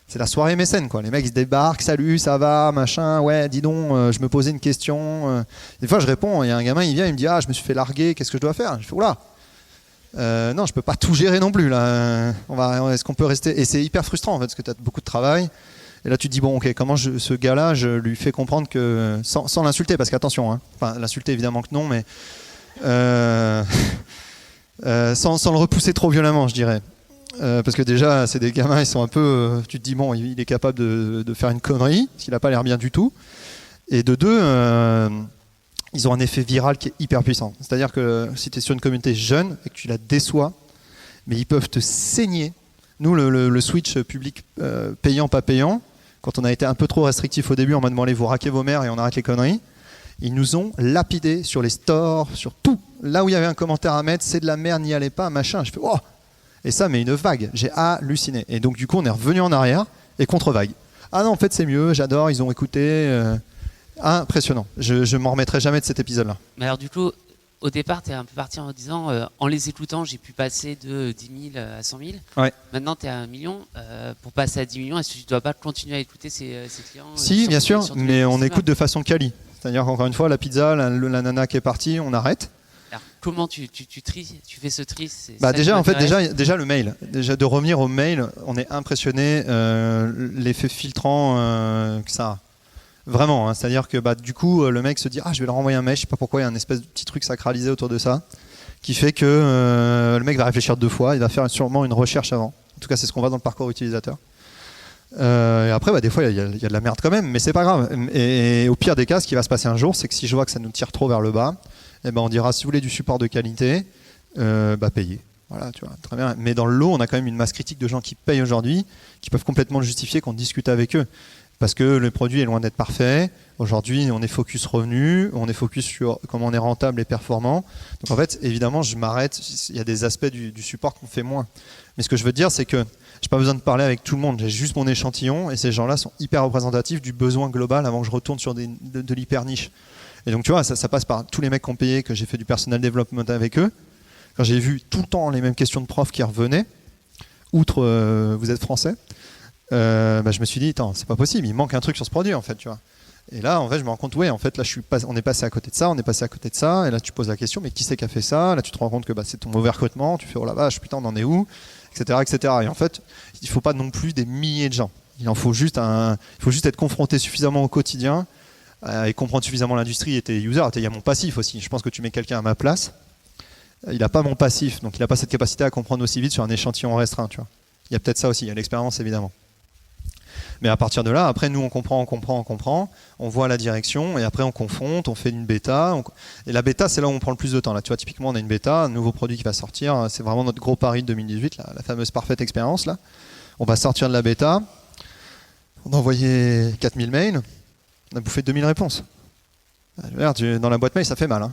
c'est la soirée mécène, quoi. Les mecs ils se débarquent, salut, ça va, machin, ouais, dis donc, je me posais une question. Des fois, je réponds, il y a un gamin, il vient, il me dit, je me suis fait larguer, qu'est-ce que je dois faire ? Je fais, oula, non, je peux pas tout gérer non plus, là. Est-ce qu'on peut rester ? Et c'est hyper frustrant, en fait, parce que tu as beaucoup de travail. Et là, tu te dis, bon, ok, comment ce gars-là, je lui fais comprendre que, sans l'insulter, parce qu'attention, hein, enfin, l'insulter évidemment que non, mais sans le repousser trop violemment, je dirais. Parce que déjà, c'est des gamins, ils sont un peu. Tu te dis, bon, il est capable de faire une connerie, parce qu'il n'a pas l'air bien du tout. Et de deux, ils ont un effet viral qui est hyper puissant. C'est-à-dire que si tu es sur une communauté jeune et que tu la déçois, mais ils peuvent te saigner. Nous, le switch public payant, pas payant, quand on a été un peu trop restrictif au début, on m'a demandé vous raquez vos mères et on arrête les conneries. Ils nous ont lapidé sur les stores, sur tout. Là où il y avait un commentaire à mettre, c'est de la merde, n'y allez pas, machin. Je fais oh. Et ça, mais une vague. J'ai halluciné. Et donc du coup, on est revenu en arrière et contre-vague. Ah non, en fait, c'est mieux. J'adore. Ils ont écouté. Impressionnant. Je m'en remettrai jamais de cet épisode-là. Mais alors du coup, au départ, tu es un peu parti en disant en les écoutant, j'ai pu passer de 10 000 à 100 000. Ouais. Maintenant, tu es à 1 million. Pour passer à 10 millions, est-ce que tu ne dois pas continuer à écouter ces clients ? Si, bien sûr, mais on écoute de façon quali. C'est-à-dire qu'encore une fois, la pizza, la nana qui est partie, on arrête. Alors, comment tu tries, tu fais ce tri ? Déjà le mail. Déjà de revenir au mail, on est impressionné l'effet filtrant que ça a. Vraiment, hein, c'est-à-dire que du coup, le mec se dit je vais leur envoyer un mail, je sais pas pourquoi, il y a un espèce de petit truc sacralisé autour de ça, qui fait que le mec va réfléchir 2 fois, il va faire sûrement une recherche avant. En tout cas, c'est ce qu'on voit dans le parcours utilisateur. Et après, des fois, il y a de la merde quand même, mais c'est pas grave. Et au pire des cas, ce qui va se passer un jour, c'est que si je vois que ça nous tire trop vers le bas, on dira si vous voulez du support de qualité, payez. Voilà, tu vois, très bien. Mais dans le lot, on a quand même une masse critique de gens qui payent aujourd'hui, qui peuvent complètement le justifier, qu'on discute avec eux. Parce que le produit est loin d'être parfait. Aujourd'hui, on est focus revenu, on est focus sur comment on est rentable et performant. Donc en fait, évidemment, je m'arrête. Il y a des aspects du support qu'on fait moins. Mais ce que je veux dire, c'est que j'ai pas besoin de parler avec tout le monde. J'ai juste mon échantillon et ces gens-là sont hyper représentatifs du besoin global avant que je retourne sur de l'hyper niche. Et donc tu vois, ça passe par tous les mecs qui ont payé, que j'ai fait du personnel development avec eux. Quand j'ai vu tout le temps les mêmes questions de profs qui revenaient, outre vous êtes français, je me suis dit, attends, c'est pas possible, il manque un truc sur ce produit en fait, tu vois. Et là, en fait, je me rends compte, ouais, en fait, là, on est passé à côté de ça, on est passé à côté de ça, et là, tu poses la question, mais qui c'est qui a fait ça? Là, tu te rends compte que c'est ton mauvais recrutement, tu fais, oh la vache, putain, on en est où? Etc., etc. Et en fait, il faut pas non plus des milliers de gens. Il faut juste être confronté suffisamment au quotidien et comprendre suffisamment l'industrie et tes users. Il y a mon passif aussi. Je pense que tu mets quelqu'un à ma place, il n'a pas mon passif, donc il n'a pas cette capacité à comprendre aussi vite sur un échantillon restreint, tu vois. Il y a peut-être ça aussi, il y a l'expérience évidemment. Mais à partir de là, après nous on comprend, on voit la direction et après on confronte, on fait une bêta. Et la bêta c'est là où on prend le plus de temps. Là, tu vois, typiquement on a une bêta, un nouveau produit qui va sortir, c'est vraiment notre gros pari de 2018, la fameuse parfaite expérience là. On va sortir de la bêta, on a envoyé 4000 mails, on a bouffé 2000 réponses. Dans la boîte mail ça fait mal.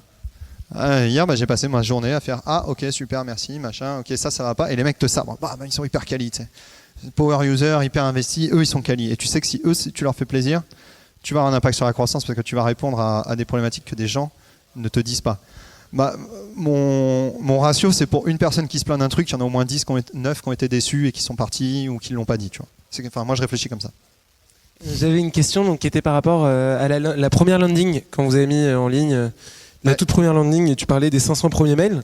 Hier j'ai passé ma journée à faire ok super merci machin, ok ça va pas, et les mecs te sabrent, ils sont hyper quali, tu sais. Power user, hyper investi, eux ils sont quali. Et tu sais que si tu leur fais plaisir, tu vas avoir un impact sur la croissance parce que tu vas répondre à des problématiques que des gens ne te disent pas. Mon ratio, c'est pour une personne qui se plaint d'un truc, il y en a au moins 9 qui ont été déçus et qui sont partis ou qui ne l'ont pas dit. Tu vois. Moi je réfléchis comme ça. J'avais une question donc, qui était par rapport à la première landing, quand vous avez mis en ligne la toute première landing, tu parlais des 500 premiers mails.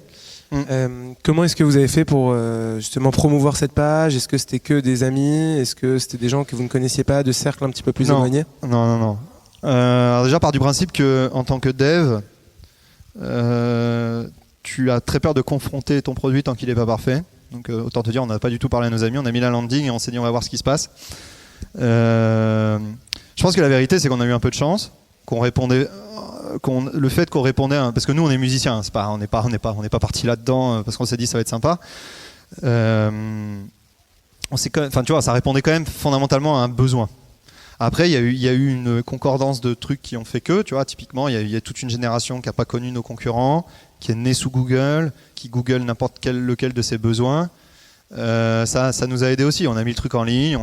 Comment est-ce que vous avez fait pour justement promouvoir cette page? Est-ce que c'était que des amis? Est-ce que c'était des gens que vous ne connaissiez pas, de cercles un petit peu plus éloignés? Non. Alors déjà, par du principe qu'en tant que dev, tu as très peur de confronter ton produit tant qu'il n'est pas parfait. Donc autant te dire, on n'a pas du tout parlé à nos amis, on a mis la landing et on s'est dit on va voir ce qui se passe. Je pense que la vérité, c'est qu'on a eu un peu de chance, qu'on répondait... le fait qu'on répondait parce que nous on est musiciens, on n'est pas parti là-dedans parce qu'on s'est dit ça va être sympa. Tu vois, ça répondait quand même fondamentalement à un besoin. Après il y a eu une concordance de trucs qui ont fait que, tu vois, typiquement il y a toute une génération qui n'a pas connu nos concurrents, qui est née sous Google, qui Google lequel de ses besoins. Ça nous a aidé aussi. On a mis le truc en ligne,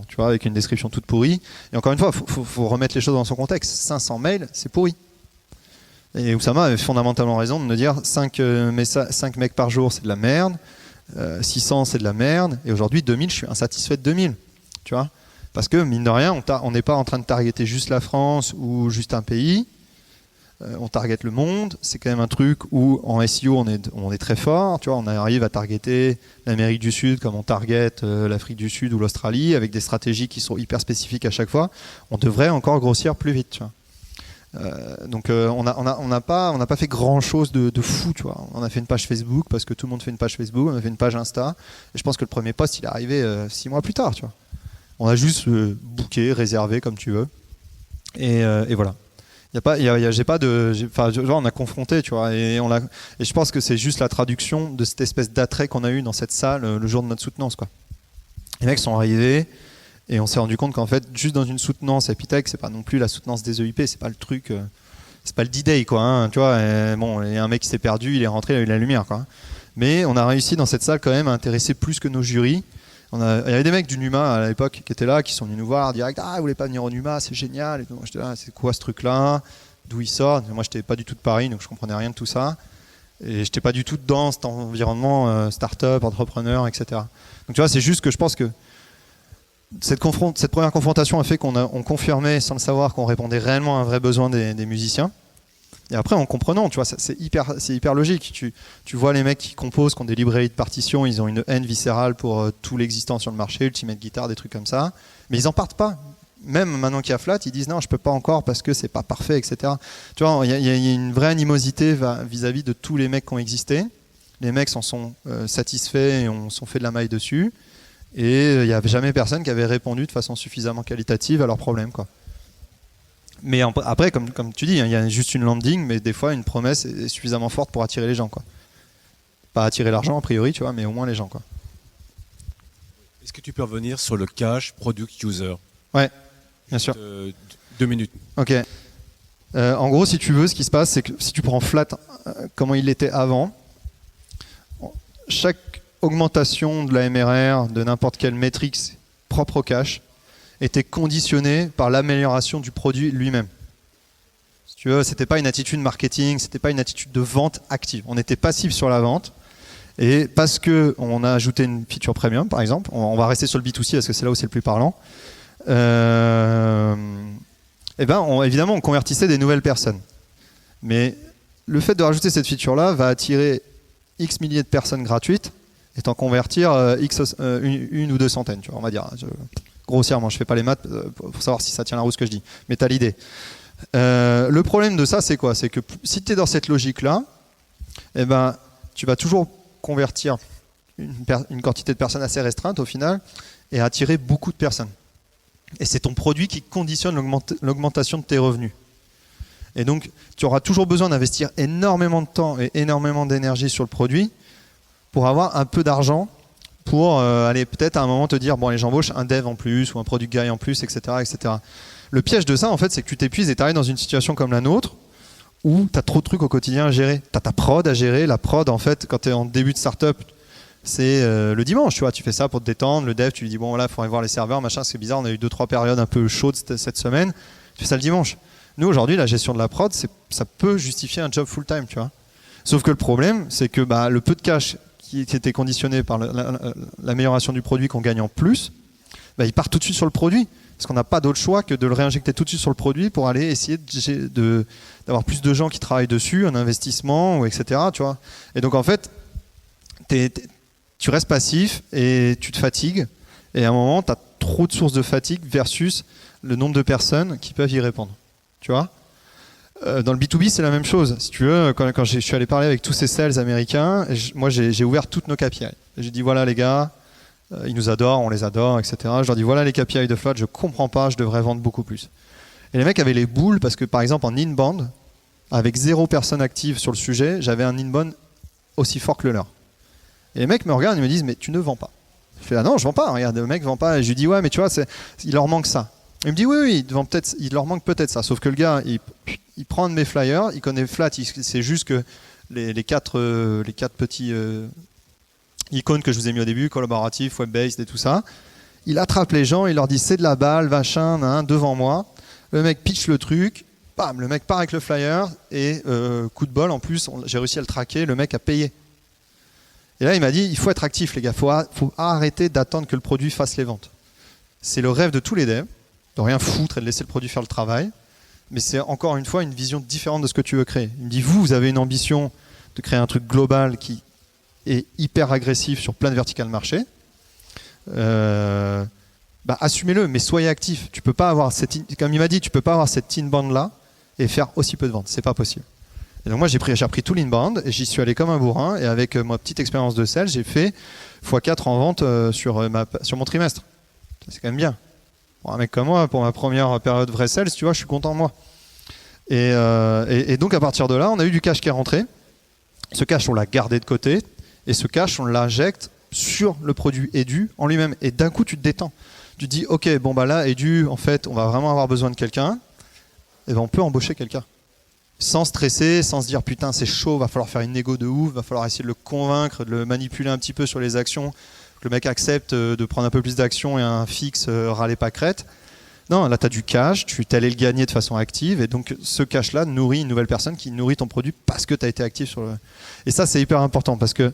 tu vois, avec une description toute pourrie. Et encore une fois, faut remettre les choses dans son contexte. 500 mails, c'est pourri. Et Oussama avait fondamentalement raison de me dire 5 mecs par jour, c'est de la merde. 600, c'est de la merde. Et aujourd'hui, 2000, je suis insatisfait de 2000. Tu vois, parce que mine de rien, on n'est pas en train de targeter juste la France ou juste un pays. On target le monde. C'est quand même un truc où en SEO on est très fort. Tu vois, on arrive à targeter l'Amérique du Sud comme on target l'Afrique du Sud ou l'Australie avec des stratégies qui sont hyper spécifiques à chaque fois. On devrait encore grossir plus vite. Tu vois. Donc on n'a pas fait grand chose de fou, tu vois. On a fait une page Facebook parce que tout le monde fait une page Facebook, on a fait une page Insta et je pense que le premier post il est arrivé 6 mois plus tard, tu vois. On a juste booké, réservé comme tu veux et voilà. On a confronté, tu vois, et je pense que c'est juste la traduction de cette espèce d'attrait qu'on a eu dans cette salle le jour de notre soutenance, quoi. Les mecs sont arrivés. Et on s'est rendu compte qu'en fait, juste dans une soutenance Epitech, c'est pas non plus la soutenance des EIP, c'est pas le truc, c'est pas le D-Day, quoi. Hein, tu vois, il y a un mec qui s'est perdu, il est rentré, il a eu la lumière, quoi. Mais on a réussi dans cette salle quand même à intéresser plus que nos jurys. Il y avait des mecs du NUMA à l'époque qui étaient là, qui sont venus nous voir direct. Vous voulez pas venir au NUMA, c'est génial. Et donc, j'étais là, c'est quoi ce truc-là? D'où il sort? Moi, j'étais pas du tout de Paris, donc je comprenais rien de tout ça. Et j'étais pas du tout dans cet environnement start-up, entrepreneur, etc. Donc tu vois, c'est juste que je pense que cette première confrontation a fait qu'on confirmait sans le savoir qu'on répondait réellement à un vrai besoin des musiciens. Et après en comprenant, tu vois, c'est hyper logique. Tu vois les mecs qui composent, qui ont des librairies de partitions, ils ont une haine viscérale pour tout l'existant sur le marché, Ultimate Guitar, des trucs comme ça. Mais ils en partent pas. Même maintenant qu'il y a Flat, ils disent non, je peux pas encore parce que c'est pas parfait, etc. Tu vois, il y a une vraie animosité vis-à-vis de tous les mecs qui ont existé. Les mecs s'en sont satisfaits et ont fait de la maille dessus. Et il n'y avait jamais personne qui avait répondu de façon suffisamment qualitative à leurs problèmes, quoi. Mais après, comme tu dis, il y a juste une landing, mais des fois une promesse est suffisamment forte pour attirer les gens, quoi. Pas attirer l'argent a priori, tu vois, mais au moins les gens, quoi. Est-ce que tu peux revenir sur le cache product user? Ouais, bien sûr. 2 minutes. Ok. En gros, si tu veux, ce qui se passe, c'est que si tu prends Flat, comment il était avant, chaque augmentation de la MRR, de n'importe quelle métrique propre au cache, était conditionnée par l'amélioration du produit lui-même. Si tu veux, c'était pas une attitude marketing, c'était pas une attitude de vente active. On était passif sur la vente. Et parce qu'on a ajouté une feature premium, par exemple, on va rester sur le B2C parce que c'est là où c'est le plus parlant, évidemment, on convertissait des nouvelles personnes. Mais le fait de rajouter cette feature-là va attirer X milliers de personnes gratuites et t'en convertir une ou deux centaines, tu vois, on va dire. Grossièrement, je fais pas les maths pour savoir si ça tient la route ce que je dis. Mais t'as l'idée. Le problème de ça, c'est quoi? C'est que si tu es dans cette logique-là, tu vas toujours convertir une quantité de personnes assez restreinte au final et attirer beaucoup de personnes. Et c'est ton produit qui conditionne l'augmentation de tes revenus. Et donc, tu auras toujours besoin d'investir énormément de temps et énormément d'énergie sur le produit pour avoir un peu d'argent pour aller peut-être à un moment te dire bon allez, j'embauche un dev en plus ou un product guy en plus, etc., etc. Le piège de ça, en fait, c'est que tu t'épuises et tu arrives dans une situation comme la nôtre où tu as trop de trucs au quotidien à gérer. Tu as ta prod à gérer. La prod, en fait, quand tu es en début de startup, c'est le dimanche, tu vois, tu fais ça pour te détendre. Le dev, tu lui dis bon là, il faudrait voir les serveurs, machin, c'est bizarre, on a eu 2-3 périodes un peu chaudes cette semaine. Tu fais ça le dimanche. Nous, aujourd'hui, la gestion de la prod, ça peut justifier un job full-time, tu vois. Sauf que le problème, c'est que le peu de cash qui était conditionné par l'amélioration du produit qu'on gagne en plus, il part tout de suite sur le produit. Parce qu'on n'a pas d'autre choix que de le réinjecter tout de suite sur le produit pour aller essayer d'avoir plus de gens qui travaillent dessus, un investissement, etc. Tu vois. Et donc en fait, tu restes passif et tu te fatigues. Et à un moment, tu as trop de sources de fatigue versus le nombre de personnes qui peuvent y répondre. Tu vois. Dans le B2B, c'est la même chose. Si tu veux, quand je suis allé parler avec tous ces sales américains, moi j'ai ouvert toutes nos KPI. J'ai dit voilà les gars, ils nous adorent, on les adore, etc. Je leur dis voilà les KPI de Flat, je comprends pas, je devrais vendre beaucoup plus. Et les mecs avaient les boules parce que par exemple en inbound, avec 0 personne active sur le sujet, j'avais un inbound aussi fort que le leur. Et les mecs me regardent et me disent mais tu ne vends pas. Je fais ah non je vends pas, regarde le mec vend pas. Et je lui dis ouais mais tu vois il leur manque ça. Il me dit oui il leur manque peut-être ça. Sauf que le gars il prend un de mes flyers, il connaît Flat, c'est juste que les quatre petits icônes que je vous ai mis au début, collaboratif, web-based et tout ça. Il attrape les gens, il leur dit c'est de la balle, machin, devant moi. Le mec pitch le truc, bam, le mec part avec le flyer et coup de bol en plus, j'ai réussi à le traquer, le mec a payé. Et là il m'a dit il faut être actif les gars, faut arrêter d'attendre que le produit fasse les ventes. C'est le rêve de tous les devs, de rien foutre et de laisser le produit faire le travail. Mais c'est encore une fois une vision différente de ce que tu veux créer. Il me dit vous avez une ambition de créer un truc global qui est hyper agressif sur plein de verticales marché. Assumez-le, mais soyez actif. Tu peux pas avoir comme il m'a dit, tu peux pas avoir cette inbound là et faire aussi peu de ventes. C'est pas possible. Et donc moi j'ai appris tout l'inbound et j'y suis allé comme un bourrin et avec ma petite expérience de sales, j'ai fait x4 en vente sur mon trimestre. C'est quand même bien. Pour un mec comme moi, pour ma première période vraie sales, tu vois, je suis content de moi. Et donc à partir de là, on a eu du cash qui est rentré. Ce cash, on l'a gardé de côté. Et ce cash, on l'injecte sur le produit Edu en lui-même. Et d'un coup, tu te détends. Tu te dis, ok, bon là, Edu, en fait, on va vraiment avoir besoin de quelqu'un. Et on peut embaucher quelqu'un. Sans stresser, sans se dire, putain, c'est chaud, va falloir faire une négo de ouf, va falloir essayer de le convaincre, de le manipuler un petit peu sur les actions, que le mec accepte de prendre un peu plus d'actions et un fixe râler pas crête. Non, là, tu as du cash, tu es allé le gagner de façon active, et donc ce cash-là nourrit une nouvelle personne qui nourrit ton produit parce que tu as été actif sur le... Et ça, c'est hyper important, parce que,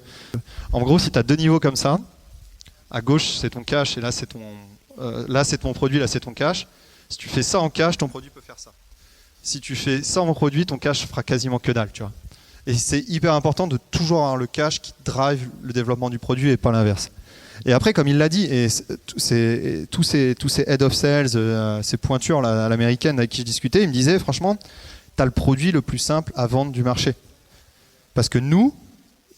en gros, si tu as 2 niveaux comme ça, à gauche, c'est ton cash, et là, c'est ton produit, là, c'est ton cash. Si tu fais ça en cash, ton produit peut faire ça. Si tu fais ça en produit, ton cash fera quasiment que dalle, tu vois. Et c'est hyper important de toujours avoir le cash qui drive le développement du produit et pas l'inverse. Et après, comme il l'a dit, et tous ces head of sales, ces pointures là, à l'américaine avec qui je discutais, ils me disaient franchement, tu as le produit le plus simple à vendre du marché. Parce que nous,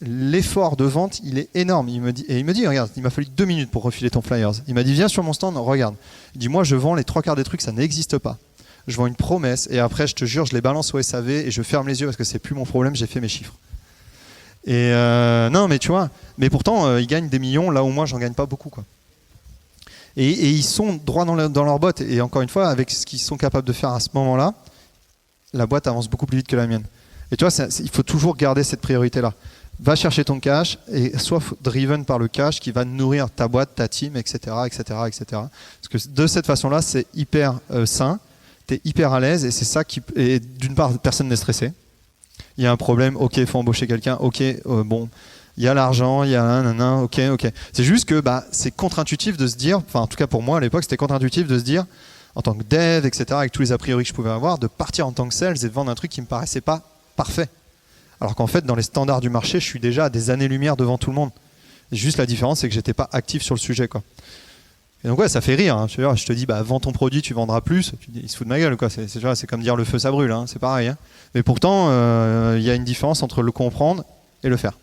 l'effort de vente, il est énorme. Il me dit, regarde, il m'a fallu 2 minutes pour refiler ton flyers. Il m'a dit, viens sur mon stand, regarde. Il dit, moi, je vends les 3/4 des trucs, ça n'existe pas. Je vends une promesse et après, je te jure, je les balance au SAV et je ferme les yeux parce que c'est plus mon problème, j'ai fait mes chiffres. Et non, mais tu vois, mais pourtant, ils gagnent des millions là où moi, j'en gagne pas beaucoup, quoi. Et ils sont droits dans leur botte. Et encore une fois, avec ce qu'ils sont capables de faire à ce moment-là, la boîte avance beaucoup plus vite que la mienne. Et tu vois, il faut toujours garder cette priorité-là. Va chercher ton cash et sois driven par le cash qui va nourrir ta boîte, ta team, etc., etc., etc. Parce que de cette façon-là, c'est hyper sain, tu es hyper à l'aise et c'est ça qui... Et d'une part, personne n'est stressé. Il y a un problème, ok, il faut embaucher quelqu'un, ok, bon... Il y a l'argent, il y a un, ok. C'est juste que c'est contre-intuitif de se dire, enfin en tout cas pour moi à l'époque, c'était contre-intuitif de se dire, en tant que dev, etc., avec tous les a priori que je pouvais avoir, de partir en tant que sales et de vendre un truc qui me paraissait pas parfait. Alors qu'en fait, dans les standards du marché, je suis déjà à des années-lumière devant tout le monde. Et juste la différence, c'est que j'étais pas actif sur le sujet, quoi. Et donc ouais, ça fait rire. Hein. Je te dis, vends ton produit, tu vendras plus. Tu dis, il se fout de ma gueule, quoi. C'est comme dire le feu, ça brûle. Hein. C'est pareil. Hein. Mais pourtant, il y a une différence entre le comprendre et le faire.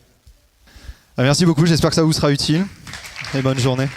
Merci beaucoup, j'espère que ça vous sera utile et bonne journée.